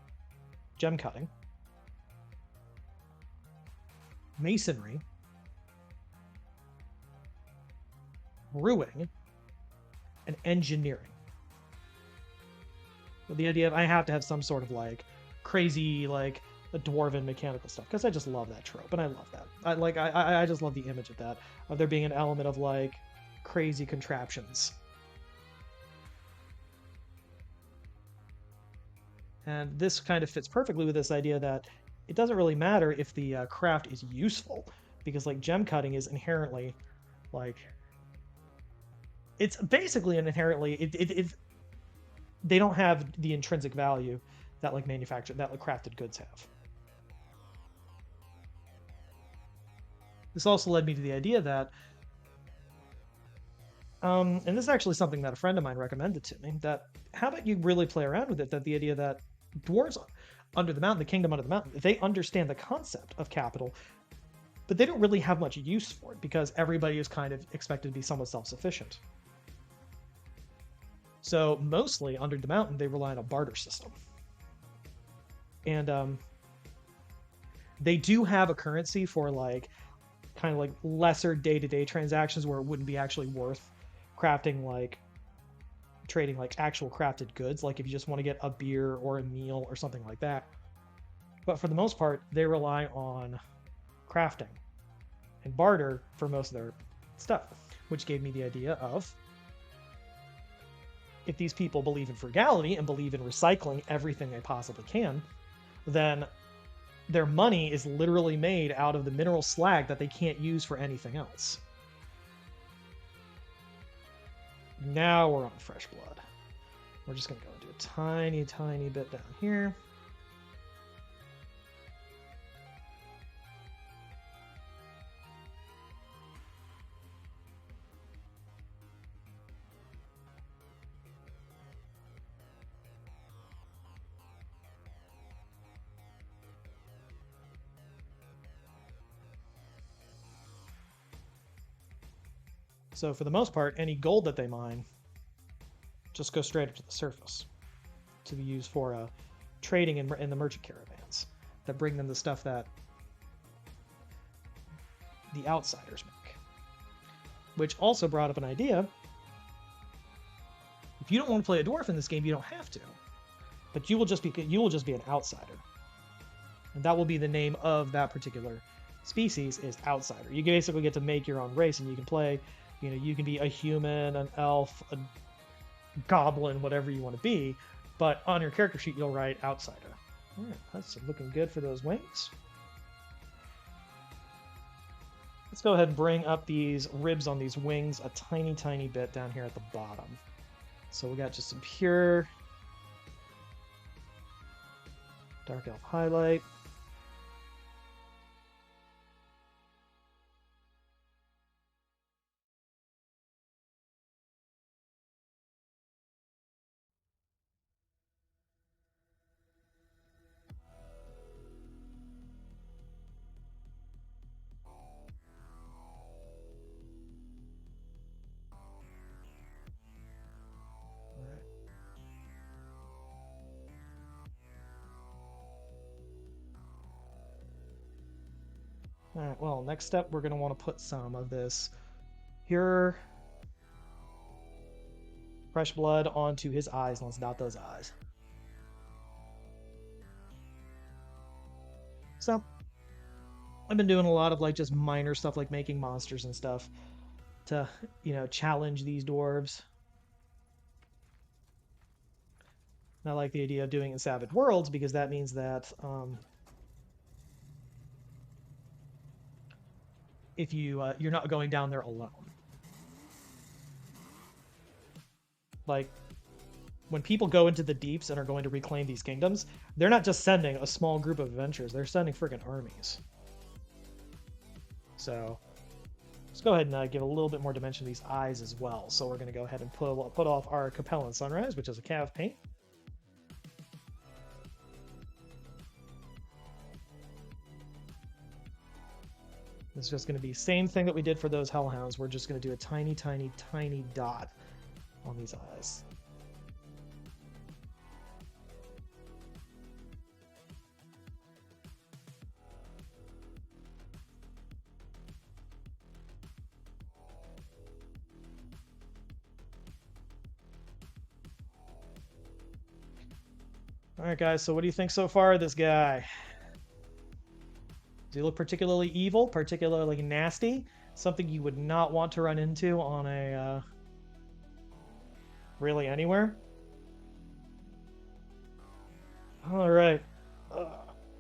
gem cutting, masonry, brewing, and engineering. With the idea of I have to have some sort of like crazy like a dwarven mechanical stuff, because I just love that trope and I love that. I just love the image of that, of there being an element of like crazy contraptions. And this kind of fits perfectly with this idea that it doesn't really matter if the craft is useful, because like gem cutting is inherently like, it's basically an inherently they don't have the intrinsic value that like crafted goods have. This also led me to the idea that And this is actually something that a friend of mine recommended to me. That how about you really play around with it? That the idea that dwarves under the mountain, the kingdom under the mountain, they understand the concept of capital, but they don't really have much use for it because everybody is kind of expected to be somewhat self-sufficient. So mostly under the mountain, they rely on a barter system, and they do have a currency for like kind of like lesser day-to-day transactions where it wouldn't be actually worth crafting like trading like actual crafted goods, like if you just want to get a beer or a meal or something like that. But for the most part, they rely on crafting and barter for most of their stuff, which gave me the idea of if these people believe in frugality and believe in recycling everything they possibly can, then their money is literally made out of the mineral slag that they can't use for anything else. Now we're on fresh blood. We're just going to go and do a tiny, tiny bit down here. So for the most part, any gold that they mine just goes straight up to the surface to be used for trading in the merchant caravans that bring them the stuff that the outsiders make. Which also brought up an idea. If you don't want to play a dwarf in this game, you don't have to, but you will just be an outsider, and that will be the name of that particular species is outsider. You basically get to make your own race, and you can play. You can be a human, an elf, a goblin, whatever you want to be, but on your character sheet you'll write outsider. All right, that's looking good for those wings. Let's go ahead and bring up these ribs on these wings a tiny, tiny bit down here at the bottom. So we got just some pure dark elf highlight. All right, well, next step, we're going to want to put some of this pure fresh blood onto his eyes. Let's dot those eyes. So, I've been doing a lot of like just minor stuff like making monsters and stuff to, challenge these dwarves. And I like the idea of doing it in Savage Worlds because that means that if you're not going down there alone. Like when people go into the deeps and are going to reclaim these kingdoms, they're not just sending a small group of adventurers; they're sending freaking armies. So let's go ahead and give a little bit more dimension to these eyes as well. So we're going to go ahead and put off our Capellan Sunrise, which is a cav paint. It's just going to be same thing that we did for those hellhounds. We're just going to do a tiny, tiny, tiny dot on these eyes. All right, guys, so what do you think so far of this guy? Does he look particularly evil, particularly nasty? Something you would not want to run into on a really anywhere? All right.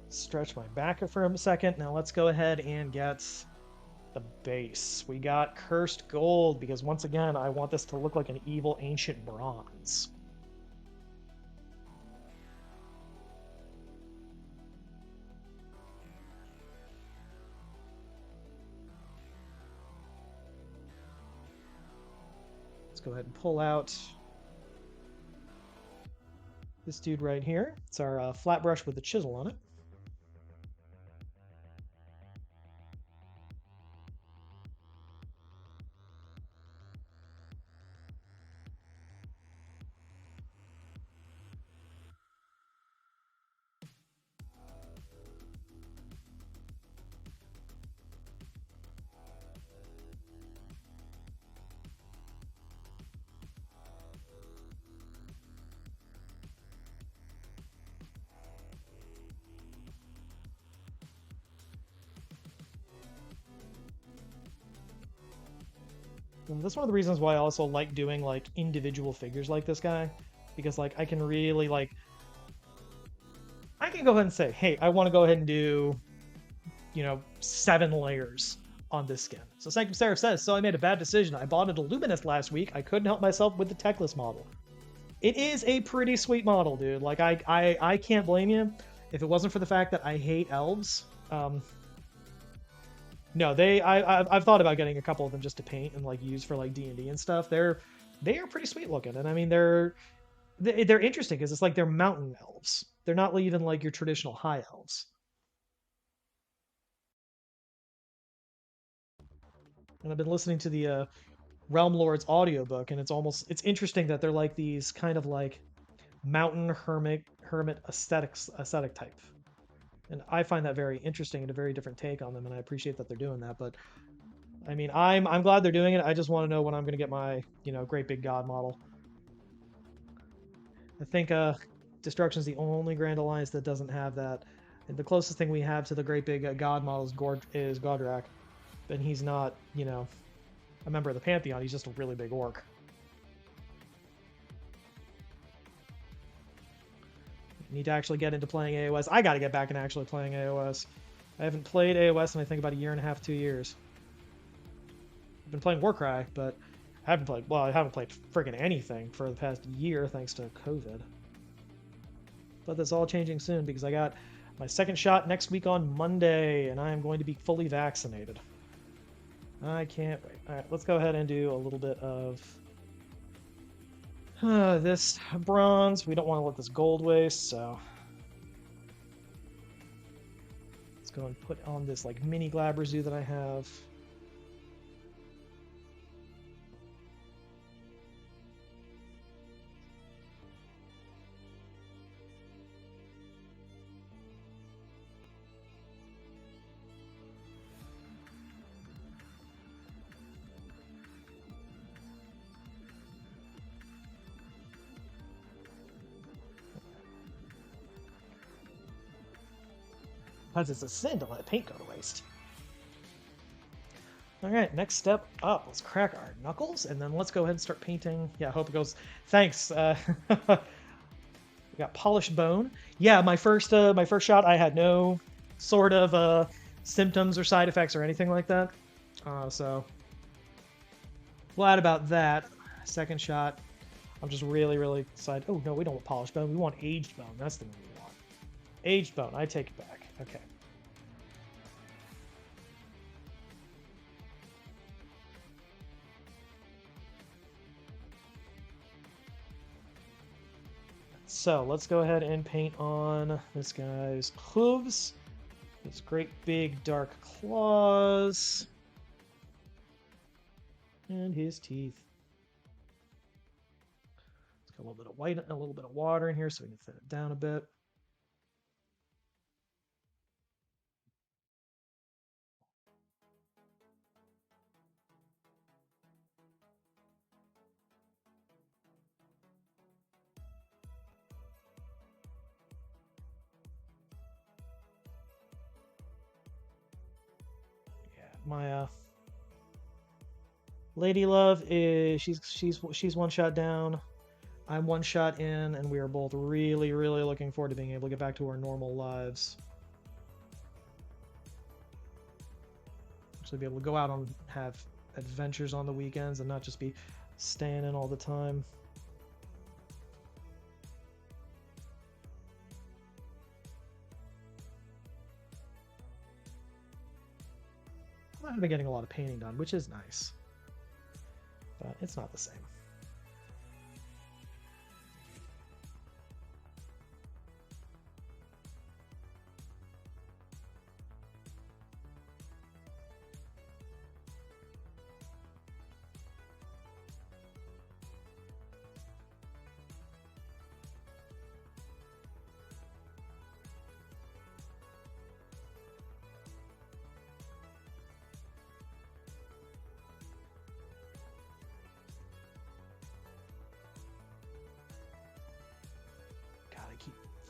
Stretch my back for a second. Now let's go ahead and get the base. We got cursed gold because once again, I want this to look like an evil ancient bronze. Let's go ahead and pull out this dude right here. It's our flat brush with the chisel on it. And that's one of the reasons why I also like doing like individual figures like this guy, because like I can really like I can go ahead and say, hey, I want to go ahead and do, 7 layers on this skin. So Sanctum Seraph says, so I made a bad decision. I bought it a Luminous last week. I couldn't help myself with the Techless model. It is a pretty sweet model, dude. Like I can't blame you. If it wasn't for the fact that I hate elves, no, I've thought about getting a couple of them just to paint and like use for like D&D and stuff. They are pretty sweet looking, and I mean they're interesting because it's like they're mountain elves. They're not even like your traditional high elves. And I've been listening to the Realm Lords audiobook, and it's interesting that they're like these kind of like mountain hermit aesthetic type. And I find that very interesting and a very different take on them, and I appreciate that they're doing that. But I mean, I'm glad they're doing it. I just want to know when I'm going to get my great big god model. I think Destruction's the only Grand Alliance that doesn't have that. And the closest thing we have to the great big god model is Godrak, and he's not a member of the Pantheon. He's just a really big orc. Need to actually get into playing AOS. I got to get back into actually playing AOS. I haven't played AOS in I think about a year and a half, 2 years. I've been playing Warcry, but I haven't played friggin' anything for the past year thanks to COVID. But that's all changing soon because I got my second shot next week on Monday, and I am going to be fully vaccinated. I can't wait. All right, let's go ahead and do a little bit of this bronze. We don't want to let this gold waste, so let's go and put on this like mini Glabrezu that I have. Because it's a sin to let paint go to waste. Alright, next step up. Let's crack our knuckles, and then let's go ahead and start painting. Yeah, I hope it goes... Thanks. We got polished bone. Yeah, my first shot, I had no sort of symptoms or side effects or anything like that. So, glad about that. Second shot, I'm just really, really excited. Oh, no, we don't want polished bone. We want aged bone. That's the one we want. Aged bone. I take it back. Okay. So let's go ahead and paint on this guy's hooves. His great big dark claws. And his teeth. Let's get a little bit of white and a little bit of water in here so we can thin it down a bit. My Lady Love is she's one shot down. I'm one shot in, and we are both really, really looking forward to being able to get back to our normal lives. Actually be able to go out and have adventures on the weekends and not just be staying in all the time. I've been getting a lot of painting done, which is nice. But it's not the same.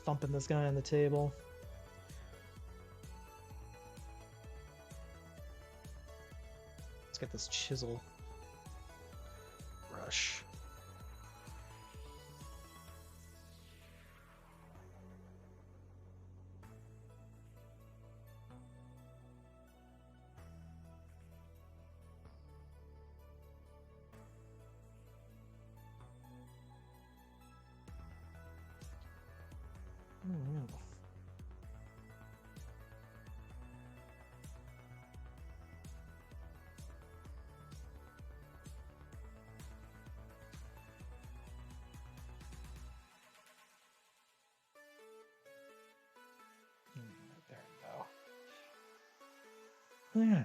thumping this guy on the table. Let's get this chisel rush. Yeah.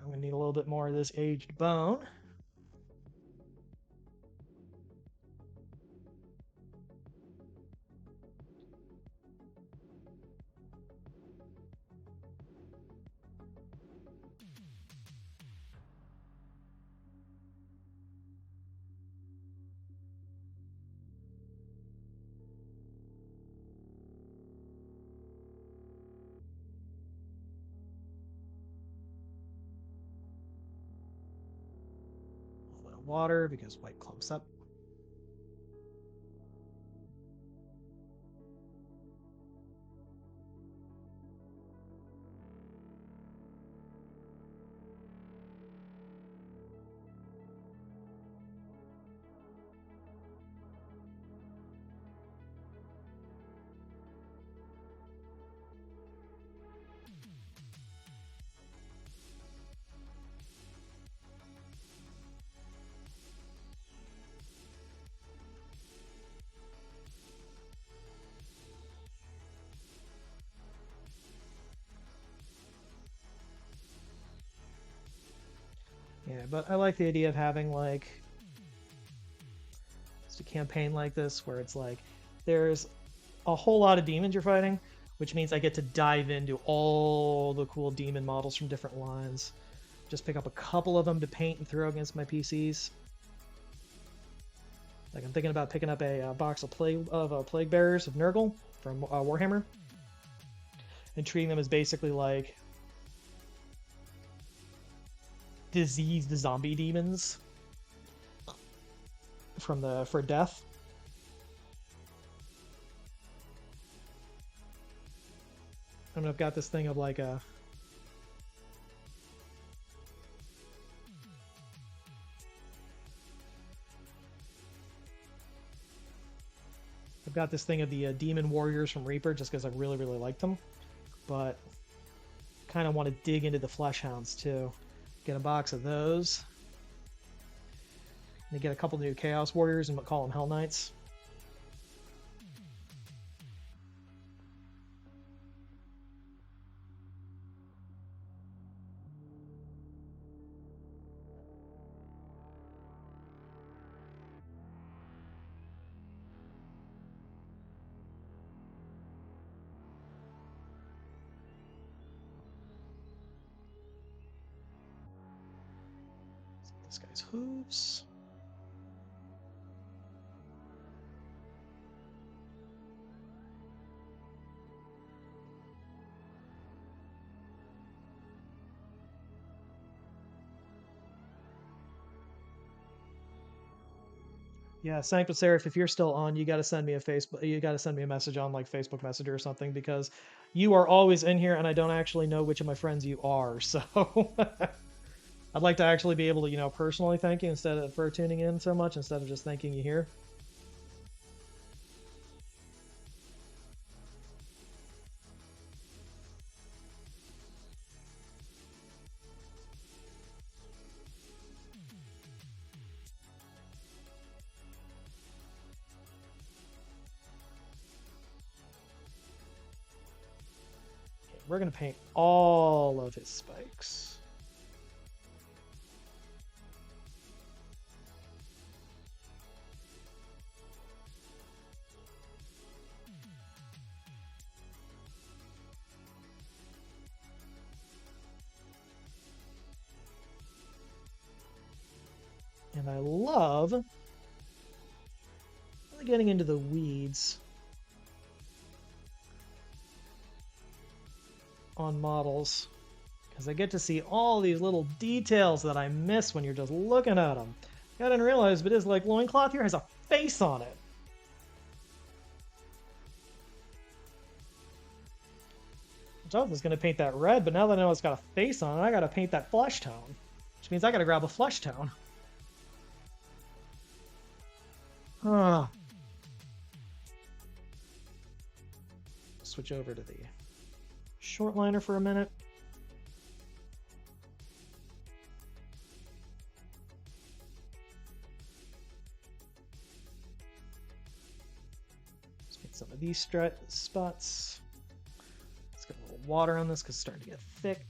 I'm gonna need a little bit more of this aged bone. A little water because white clumps up. Yeah, but I like the idea of having like just a campaign like this where it's like there's a whole lot of demons you're fighting, which means I get to dive into all the cool demon models from different lines. Just pick up a couple of them to paint and throw against my PCs. Like I'm thinking about picking up a box of plague bearers of Nurgle from Warhammer, and treating them as basically like diseased zombie demons for death. I mean, I've got this thing of like a I've got this thing of the demon warriors from Reaper just because I really liked them, but kind of want to dig into the flesh hounds too. Get a box of those. And get a couple new Chaos Warriors and call them Hell Knights. This guy's hooves. Yeah, Sanctum Seraph, if you're still on, you got to send me a Facebook. You got to send me a message on like Facebook Messenger or something because you are always in here, and I don't actually know which of my friends you are. So I'd like to actually be able to, personally thank you instead of for tuning in so much instead of just thanking you here. Okay, we're gonna paint all of his spikes. And I love really getting into the weeds on models because I get to see all these little details that I miss when you're just looking at them. I didn't realize, but his like loincloth here has a face on it. I was going to paint that red, but now that I know it's got a face on it, I got to paint that flesh tone, which means I got to grab a flesh tone. Switch over to the short liner for a minute. Let's paint some of these spots. Let's get a little water on this because it's starting to get thick.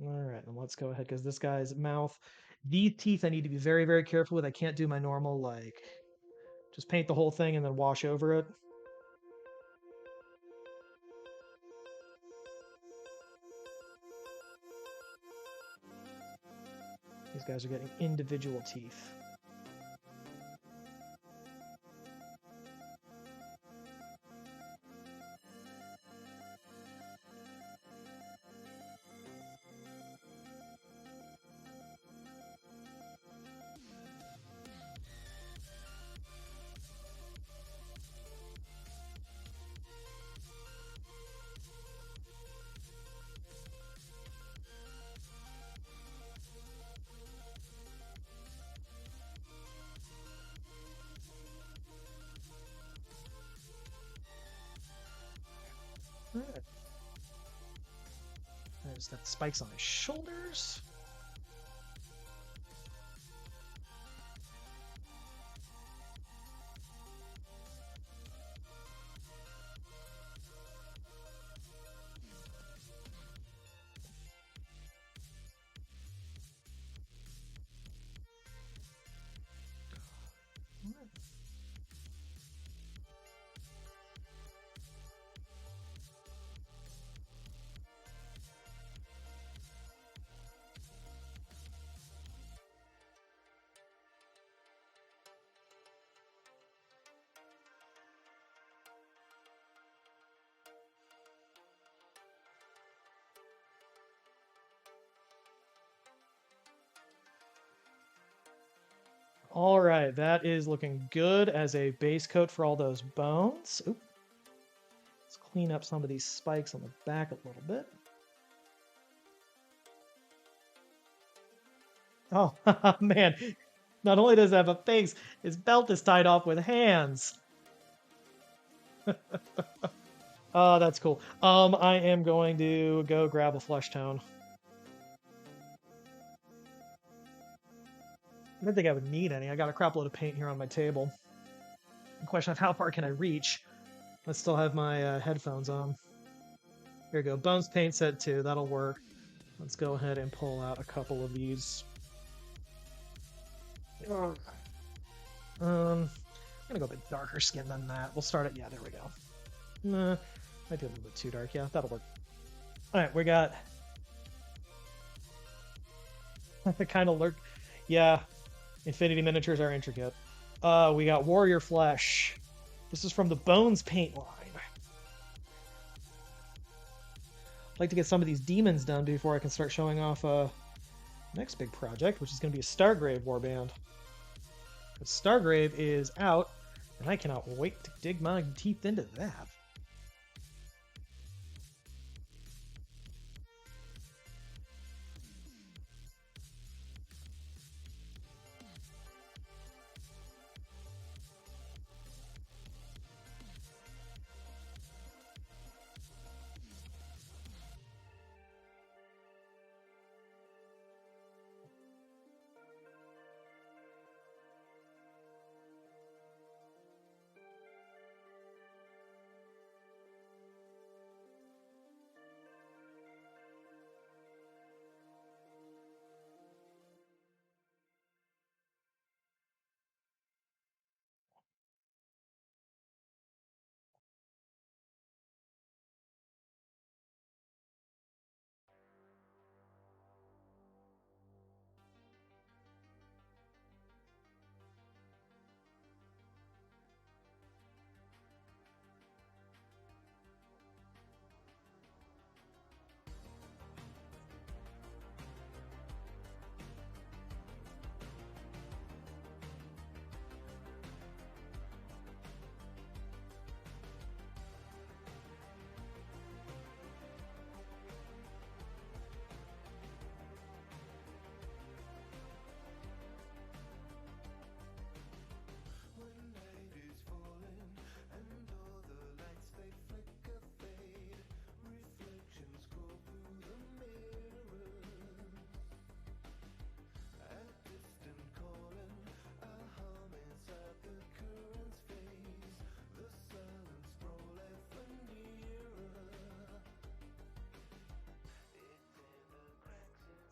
All right, and let's go ahead because this guy's mouth, these teeth I need to be very, very careful with. I can't do my normal, like, just paint the whole thing and then wash over it. These guys are getting individual teeth. All right. There's that spikes on his shoulders. All right, that is looking good as a base coat for all those bones. Oop. Let's clean up some of these spikes on the back a little bit. Oh, man. Not only does it have a face, his belt is tied off with hands. Oh, that's cool. I am going to go grab a flesh tone. I didn't think I would need any. I got a crap load of paint here on my table. The question of how far can I reach? I still have my headphones on. Here we go. Bones paint set 2. That'll work. Let's go ahead and pull out a couple of these. I'm gonna go a bit darker skin than that. We'll start it. Yeah, there we go. Nah, might be a little bit too dark. Yeah, that'll work. All right, we got the kind of lurk. Yeah, Infinity miniatures are intricate. We got Warrior Flesh. This is from the Bones paint line. I'd like to get some of these demons done before I can start showing off next big project, which is going to be a Stargrave warband. But Stargrave is out, and I cannot wait to dig my teeth into that.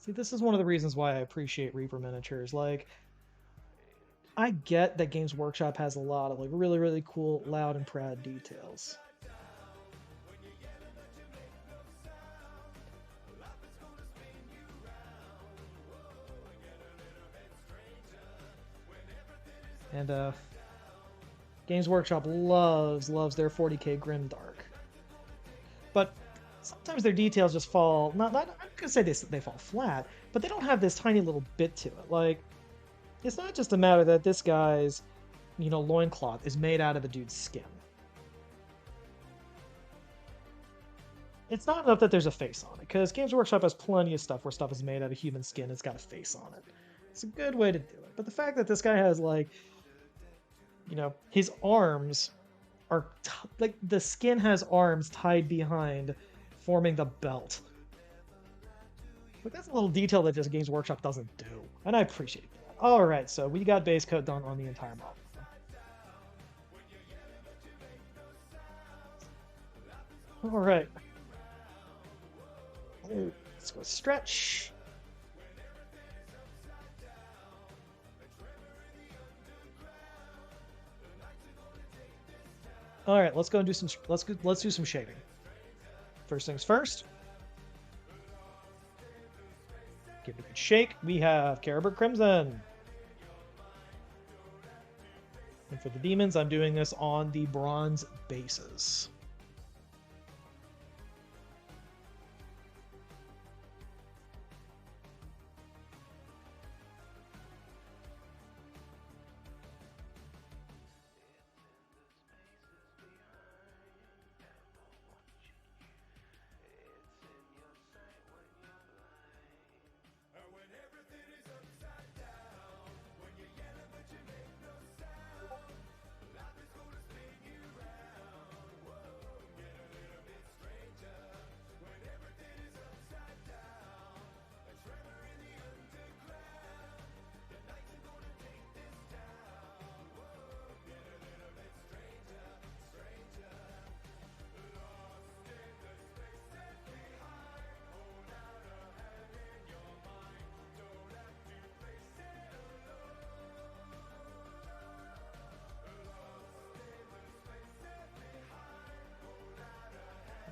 See, this is one of the reasons why I appreciate Reaper miniatures. Like, I get that Games Workshop has a lot of like really, really cool, loud and proud details. And Games Workshop loves their 40k Grimdark. But sometimes their details just fall not I'm gonna say they fall flat, but they don't have this tiny little bit to it. Like, it's not just a matter that this guy's, loincloth is made out of the dude's skin. It's not enough that there's a face on it, because Games Workshop has plenty of stuff where stuff is made out of human skin, it's got a face on it. It's a good way to do it. But the fact that this guy has, like, his arms are like the skin has arms tied behind, forming the belt. But that's a little detail that just Games Workshop doesn't do, and I appreciate that. All right, so we got base coat done on the entire model. All right, let's go stretch. All right, let's go and do some. Let's do some shading. First things first. Give it a good shake. We have Caribou Crimson. And for the demons, I'm doing this on the bronze bases.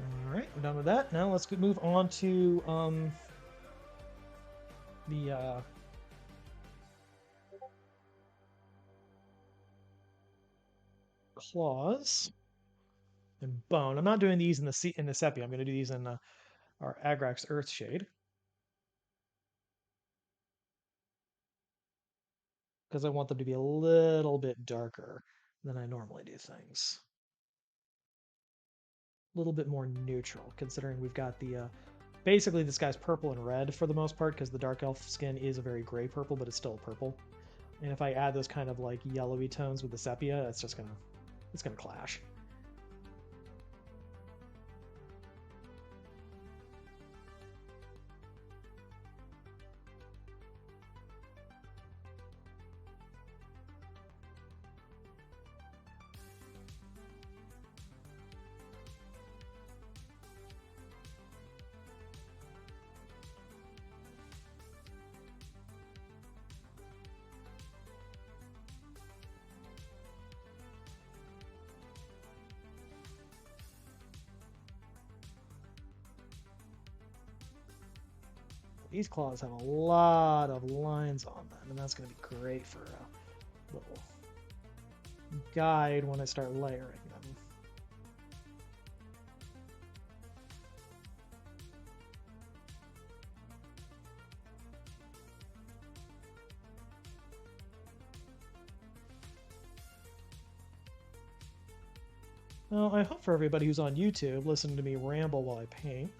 All right, we're done with that. Now let's move on to the claws and bone. I'm not doing these in the sepia. I'm going to do these in our Agrax Earthshade. because I want them to be a little bit darker than I normally do things. A little bit more neutral, considering we've got the basically this guy's purple and red for the most part, because the dark elf skin is a very gray purple, but it's still purple. And if I add those kind of like yellowy tones with the sepia, it's gonna clash. These claws have a lot of lines on them, and that's going to be great for a little guide when I start layering them. Well, I hope for everybody who's on YouTube listening to me ramble while I paint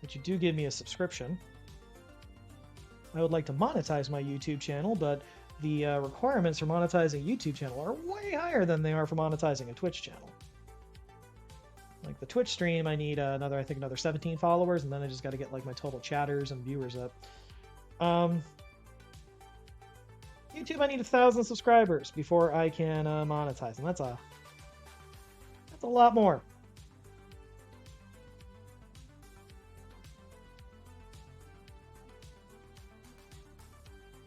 that you do give me a subscription. I would like to monetize my YouTube channel, but the requirements for monetizing a YouTube channel are way higher than they are for monetizing a Twitch channel. Like the Twitch stream, I need another 17 followers, and then I just got to get like my total chatters and viewers up. YouTube, I need 1,000 subscribers before I can monetize, and that's a lot more.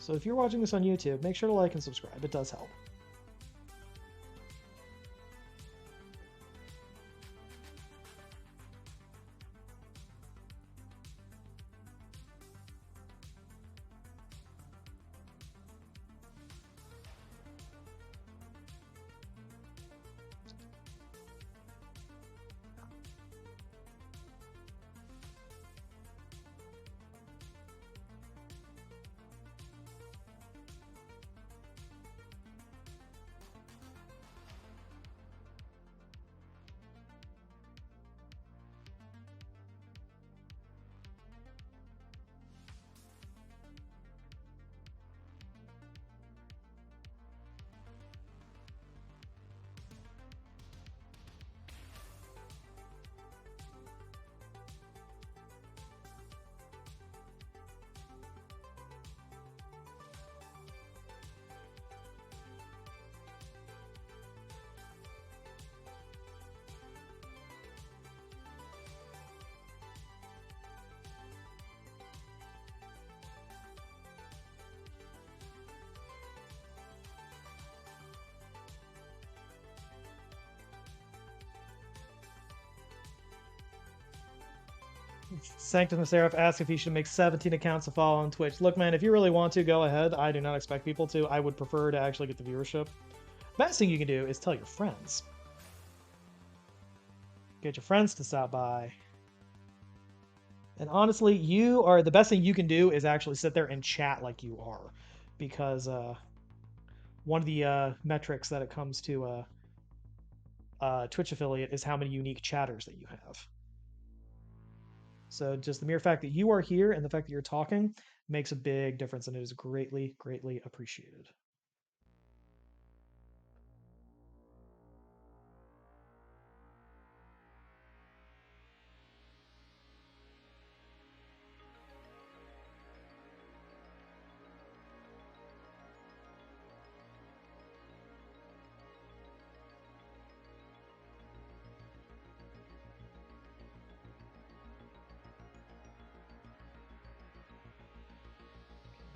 So if you're watching this on YouTube, make sure to like and subscribe. It does help. Sanctum the Seraph asks if he should make 17 accounts to follow on Twitch. Look, man, if you really want to, go ahead. I do not expect people to. I would prefer to actually get the viewership. Best thing you can do is tell your friends. Get your friends to stop by. And honestly, the best thing you can do is actually sit there and chat like you are. Because one of the metrics that it comes to Twitch affiliate is how many unique chatters that you have. So just the mere fact that you are here and the fact that you're talking makes a big difference, and it is greatly, greatly appreciated.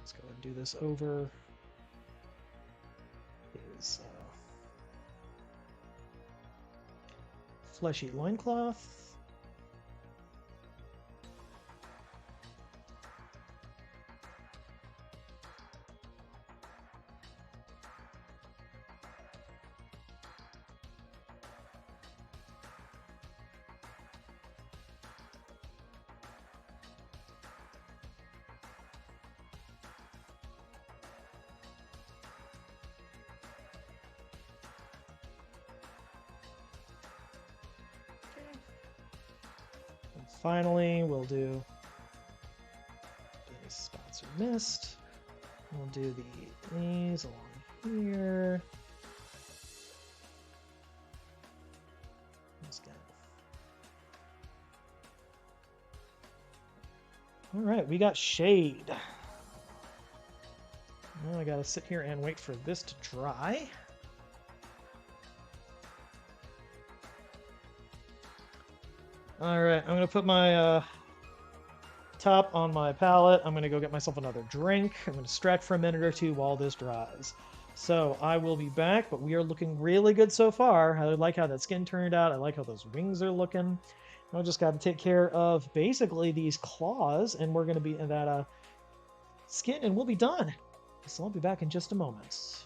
Let's go ahead and do this over his fleshy loincloth. finally, we'll do base spots are missed. We'll do these along here. This guy. All right, we got shade. Now I gotta sit here and wait for this to dry. All right, I'm gonna put my top on my palette. I'm gonna go get myself another drink. I'm gonna stretch for a minute or two while this dries. So I will be back, but we are looking really good so far. I like how that skin turned out. I like how those wings are looking. I just got to take care of basically these claws, and we're going to be in that skin, and we'll be done. So I'll be back in just a moment.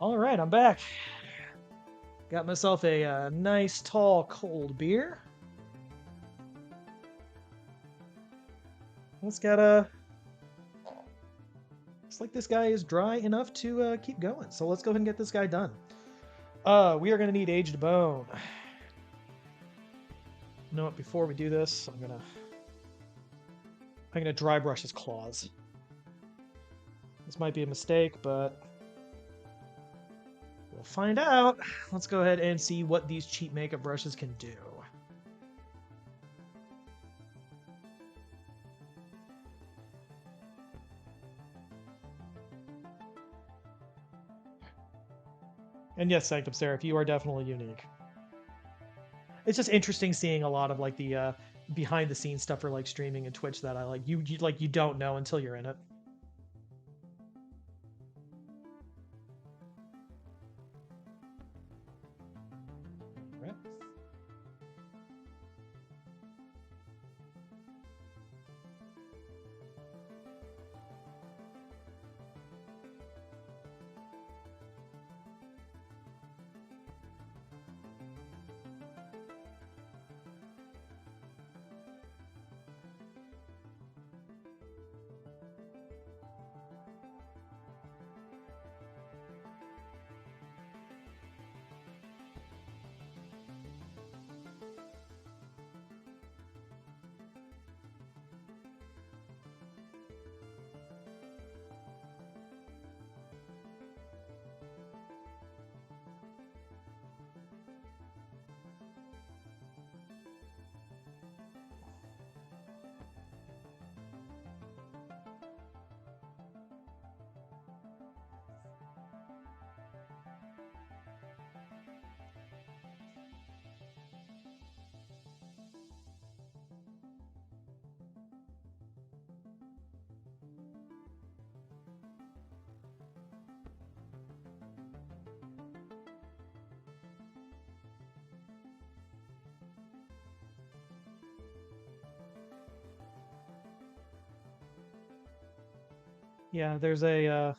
All right, I'm back. Got myself a nice, tall, cold beer. Let's got a. Looks like this guy is dry enough to keep going. So let's go ahead and get this guy done. We are gonna need aged bone. You know what? Before we do this, I'm gonna dry brush his claws. This might be a mistake, but we'll find out. Let's go ahead and see what these cheap makeup brushes can do. And yes, Sanctum Seraph, you are definitely unique. It's just interesting seeing a lot of like the behind the scenes stuff for like streaming and Twitch that I like you don't know until you're in it. Right. Yeah, there's a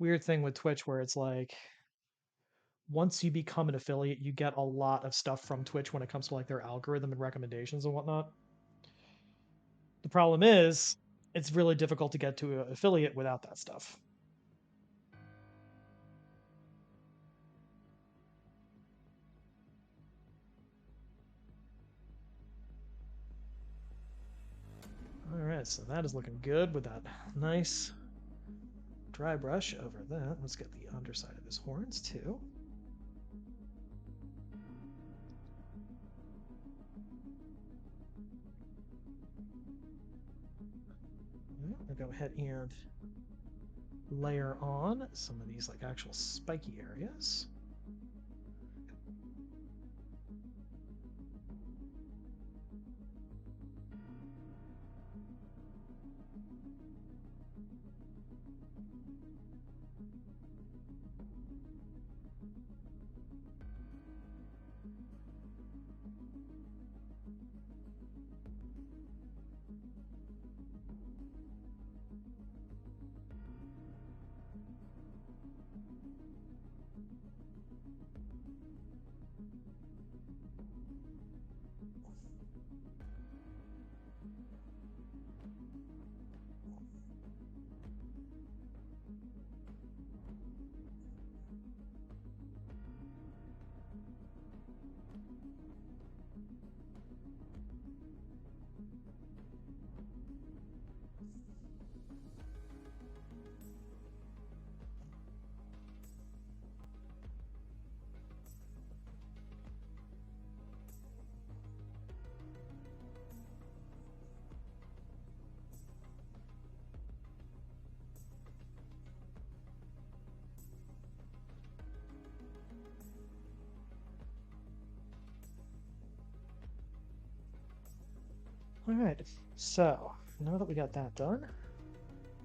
weird thing with Twitch where it's like once you become an affiliate, you get a lot of stuff from Twitch when it comes to like their algorithm and recommendations and whatnot. The problem is it's really difficult to get to an affiliate without that stuff. All right, so that is looking good with that nice dry brush over that. Let's get the underside of his horns too. I'll go ahead and layer on some of these like actual spiky areas. All right, so now that we got that done,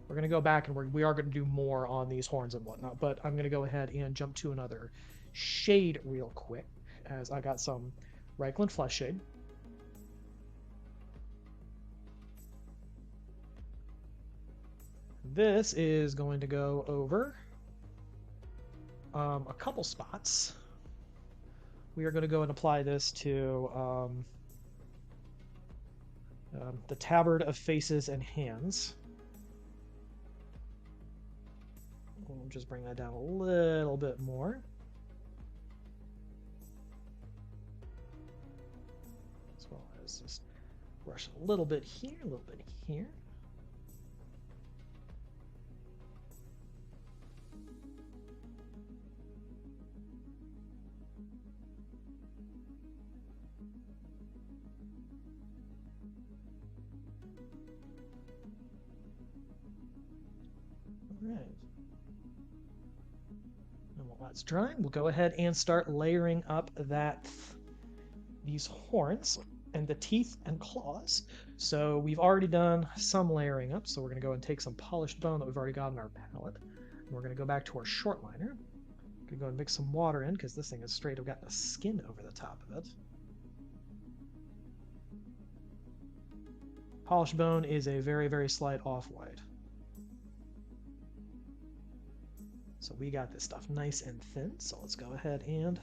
we're going to go back and we are going to do more on these horns and whatnot, but I'm going to go ahead and jump to another shade real quick as I got some Reichland Flesh Shade. This is going to go over a couple spots. We are going to go and apply this to the tabard of faces and hands. We'll just bring that down a little bit more. As well as just brush a little bit here, a little bit here. All right. That's drying. We'll go ahead and start layering up these horns and the teeth and claws. So we've already done some layering up, so we're going to go and take some polished bone that we've already got in our palette. And we're going to go back to our short liner. Going to go and mix some water in because this thing is straight up got a skin over the top of it. Polished bone is a very, very slight off-white. So we got this stuff nice and thin, so let's go ahead and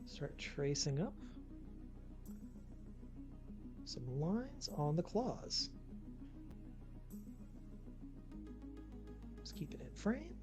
start tracing up some lines on the claws. Just keep it in frame.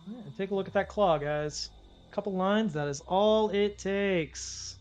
And take a look at that claw, guys. A couple lines, that is all it takes.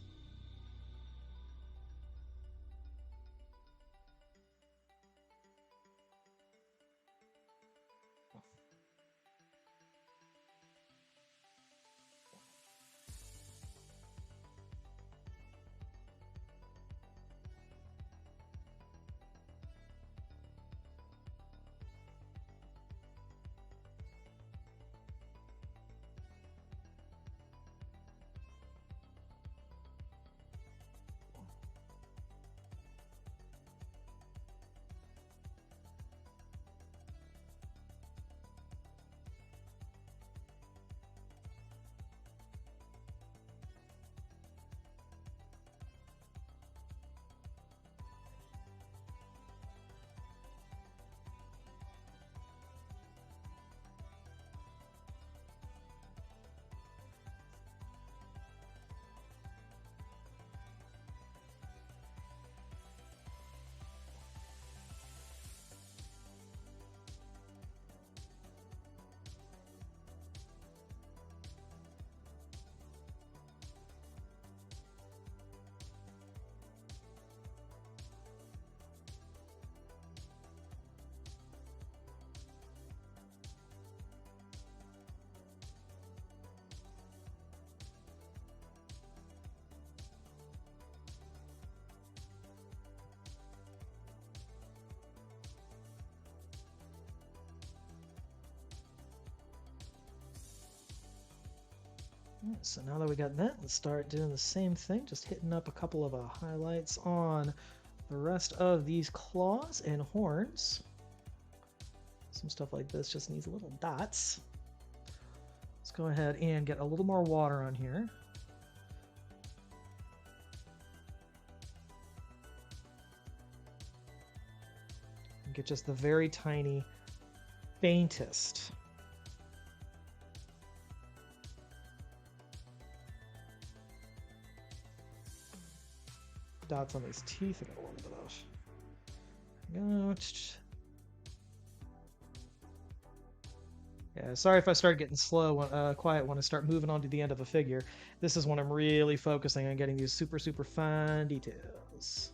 So now that we got that, let's start doing the same thing, just hitting up a couple of highlights on the rest of these claws and horns. Some stuff like this just needs little dots. Let's go ahead and get a little more water on here. And get just the very tiny, faintest dots on these teeth. I got a little bit of. Yeah, sorry if I start getting quiet when I start moving on to the end of a figure. This is when I'm really focusing on getting these super, super fine details.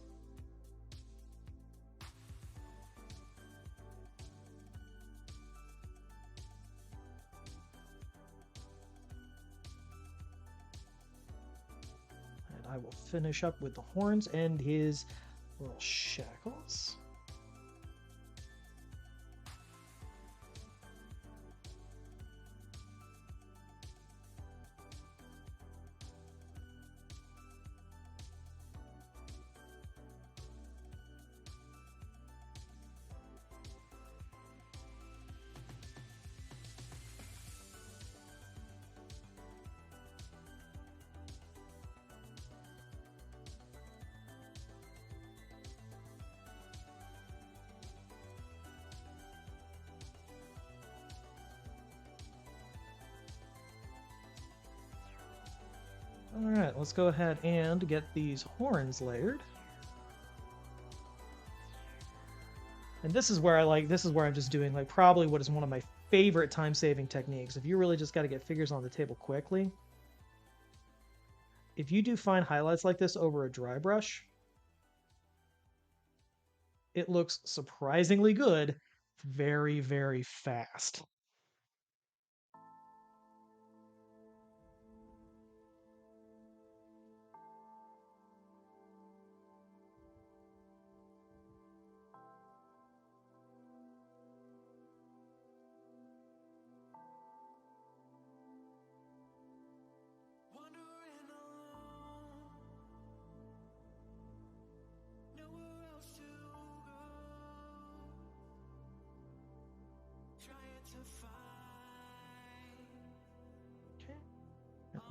I will finish up with the horns and his little shackles. Alright, let's go ahead and get these horns layered. And this is where I'm just doing like probably what is one of my favorite time-saving techniques. If you really just got to get figures on the table quickly, if you do fine highlights like this over a dry brush, it looks surprisingly good very, very fast.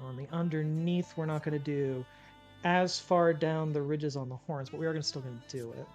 On the underneath, we're not going to do as far down the ridges on the horns, but we are still going to do it.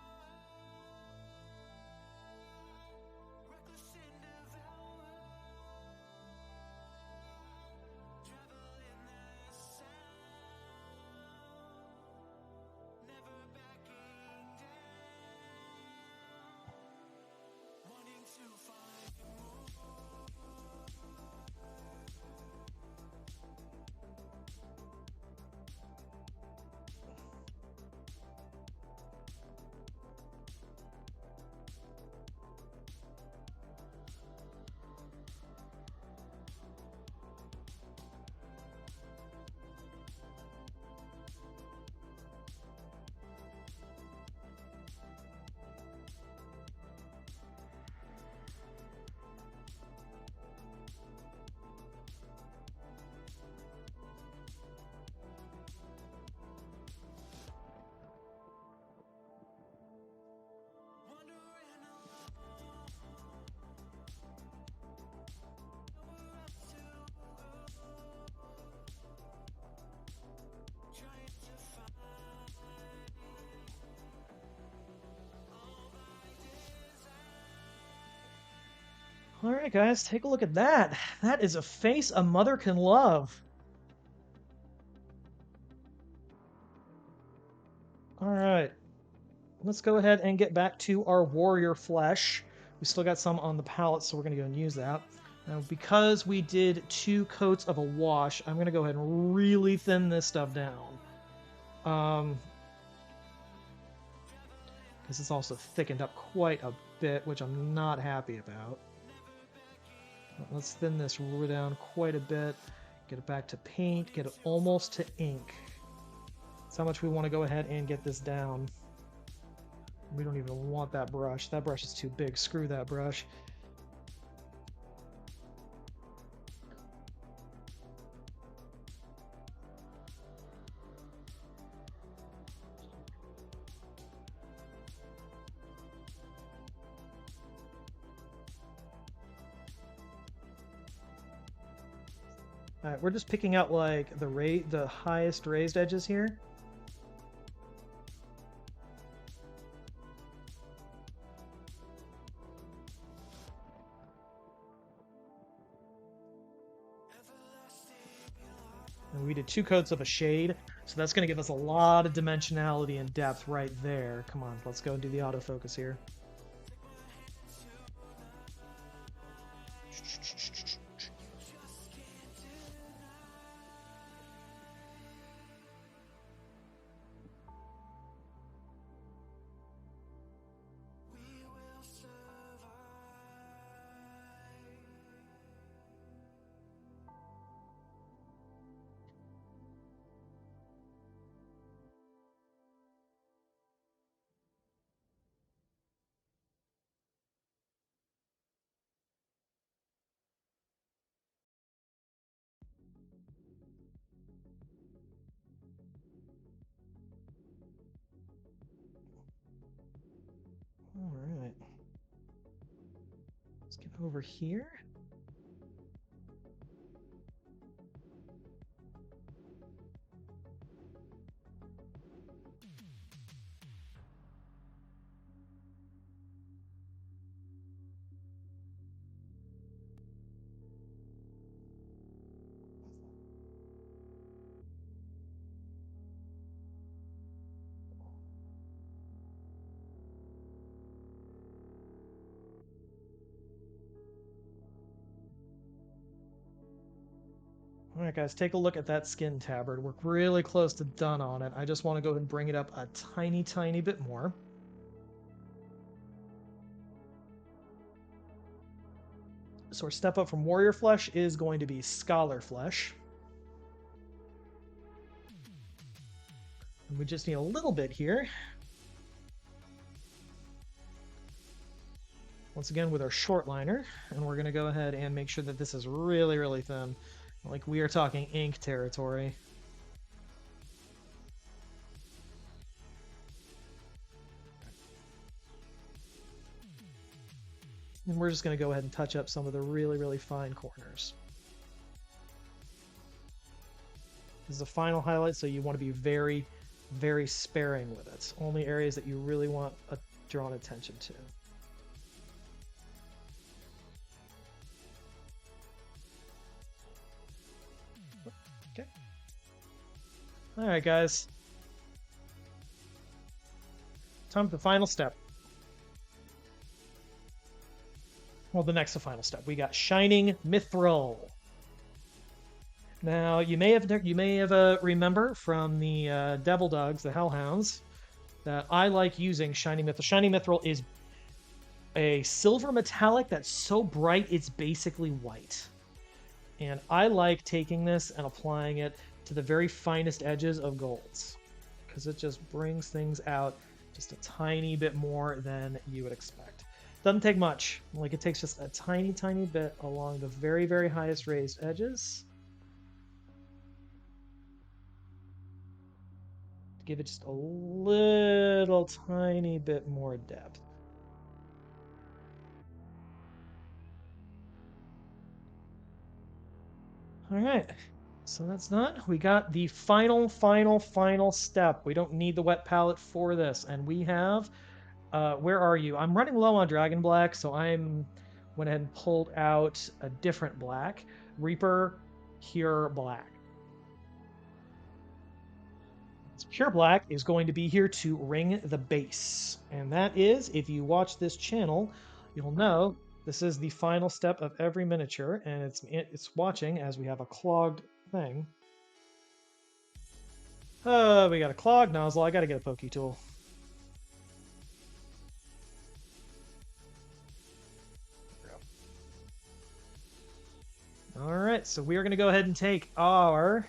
All right, guys, take a look at that. That is a face a mother can love. All right, let's go ahead and get back to our warrior flesh. We still got some on the palette, so we're going to go and use that. Now, because we did 2 coats of a wash, I'm going to go ahead and really thin this stuff down. Because it's also thickened up quite a bit, which I'm not happy about. Let's thin this down quite a bit. Get it back to paint. Get it almost to ink. That's how much we want to go ahead and get this down. We don't even want that brush. That brush is too big. Screw that brush. Alright, we're just picking out like the highest raised edges here. And we did 2 coats of a shade, so that's going to give us a lot of dimensionality and depth right there. Come on, let's go and do the autofocus here. All right. Let's get over here. All right, guys, take a look at that skin tabard. We're really close to done on it. I just want to go ahead and bring it up a tiny, tiny bit more. So our step up from Warrior Flesh is going to be Scholar Flesh. And we just need a little bit here. Once again with our short liner, and we're going to go ahead and make sure that this is really, really thin. Like we are talking ink territory. And we're just going to go ahead and touch up some of the really, really fine corners. This is the final highlight, so you want to be very, very sparing with it. Only areas that you really want drawn attention to. Okay. All right, guys. Time for the final step. Well, the next to final step. We got Shining Mithril. Now, you may have remember from the Devil Dogs, the Hellhounds, that I like using Shining Mithril. Shining Mithril is a silver metallic that's so bright it's basically white. And I like taking this and applying it to the very finest edges of golds, because it just brings things out just a tiny bit more than you would expect. Doesn't take much. Like, it takes just a tiny, tiny bit along the very, very highest raised edges. To give it just a little tiny bit more depth. All right, so that's done. We got the final step. We don't need the wet palette for this, and we have, where are you? I'm running low on Dragon Black, so went ahead and pulled out a different black, Reaper Pure Black. This Pure Black is going to be here to ring the base, and that is, if you watch this channel, you'll know this is the final step of every miniature, and it's watching as we have a clogged thing. We got a clogged nozzle. I gotta get a pokey tool. All right, so we are gonna go ahead and take our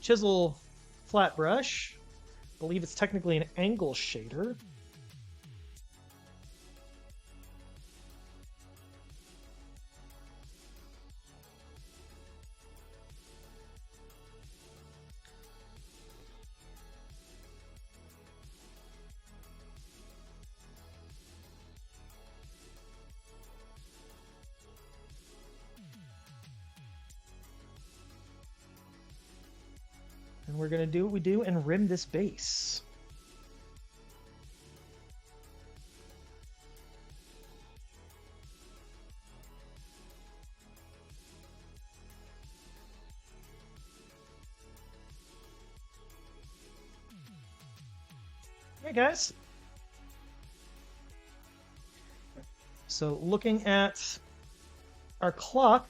chisel flat brush. I believe it's technically an angle shader. And we're going to do what we do and rim this base. Hey guys. So looking at our clock,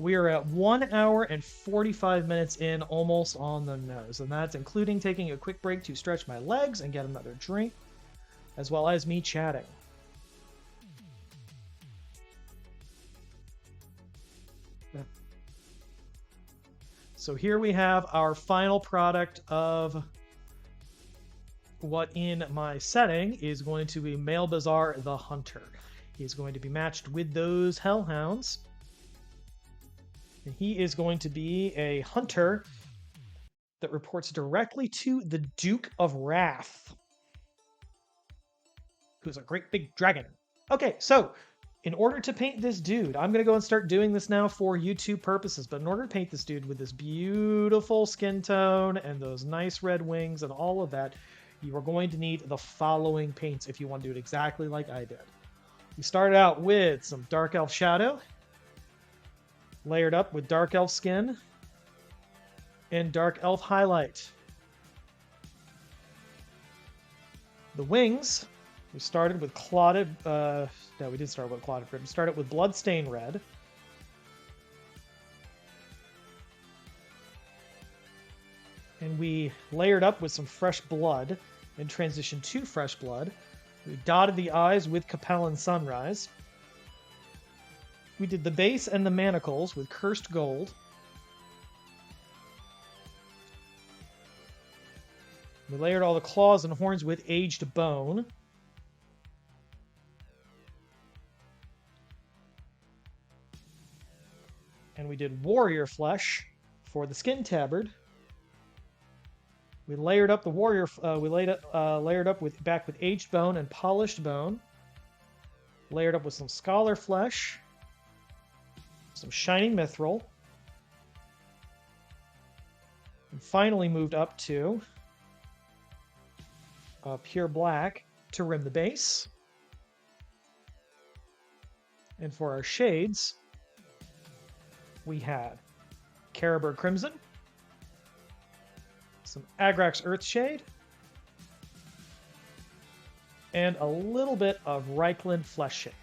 we are at 1 hour and 45 minutes in, almost on the nose. And that's including taking a quick break to stretch my legs and get another drink, as well as me chatting. So here we have our final product of what in my setting is going to be Malbazar the Hunter. He's going to be matched with those Hellhounds. And he is going to be a hunter that reports directly to the Duke of Wrath, who's a great big dragon. Okay, so in order to paint this dude, I'm going to go and start doing this now for YouTube purposes, but in order to paint this dude with this beautiful skin tone and those nice red wings and all of that, you are going to need the following paints if you want to do it exactly like I did. We started out with some Dark Elf Shadow, layered up with Dark Elf Skin and Dark Elf Highlight. The wings, we started with Clotted, no, we did start with Clotted Red. We started with Bloodstain Red. And we layered up with some fresh blood in transition to fresh blood. We dotted the eyes with Capellan Sunrise. We did the base and the manacles with Cursed Gold. We layered all the claws and horns with Aged Bone. And we did Warrior Flesh for the Skin Tabard. We layered up the warrior. Layered up with Aged Bone and Polished Bone. Layered up with some Scholar Flesh, some Shining Mithril, and finally moved up to Pure Black to rim the base. And for our shades, we had Caribur Crimson, some Agrax Earthshade, and a little bit of Reichland Flesh Shade.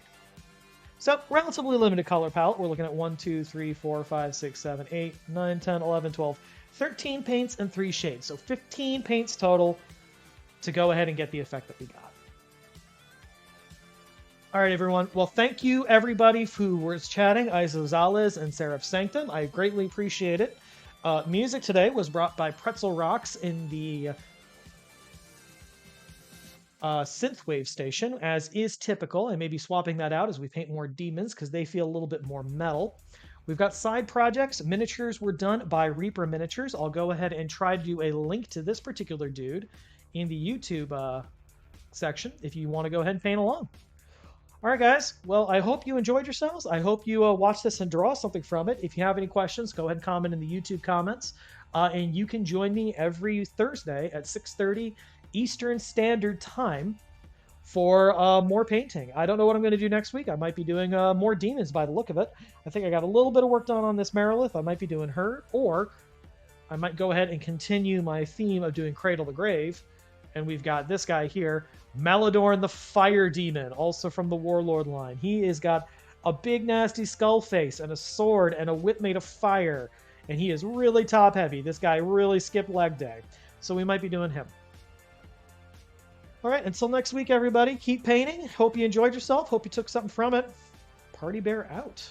So, relatively limited color palette. We're looking at 1, 2, 3, 4, 5, 6, 7, 8, 9, 10, 11, 12, 13 paints and 3 shades. So 15 paints total to go ahead and get the effect that we got. All right, everyone. Well, thank you, everybody, who was chatting, Isozales and Seraph Sanctum. I greatly appreciate it. Music today was brought by Pretzel Rocks in the synthwave station, as is typical. I may be swapping that out as we paint more demons because they feel a little bit more metal. We've got side projects. Miniatures were done by Reaper Miniatures. I'll go ahead and try to do a link to this particular dude in the YouTube section if you want to go ahead and paint along. All right, guys. Well, I hope you enjoyed yourselves. I hope you watch this and draw something from it. If you have any questions, go ahead and comment in the YouTube comments. And you can join me every Thursday at 6:30 Eastern Standard Time for more painting. I don't know what I'm going to do next week. I might be doing more demons by the look of it. I think I got a little bit of work done on this Maugrathoth. I might be doing her, or I might go ahead and continue my theme of doing Cradle the Grave. And we've got this guy here, Maladorn the Fire Demon, also from the Warlord line. He has got a big nasty skull face and a sword and a whip made of fire. And he is really top heavy. This guy really skipped leg day. So we might be doing him. All right, until next week, everybody, keep painting. Hope you enjoyed yourself. Hope you took something from it. Party Bear out.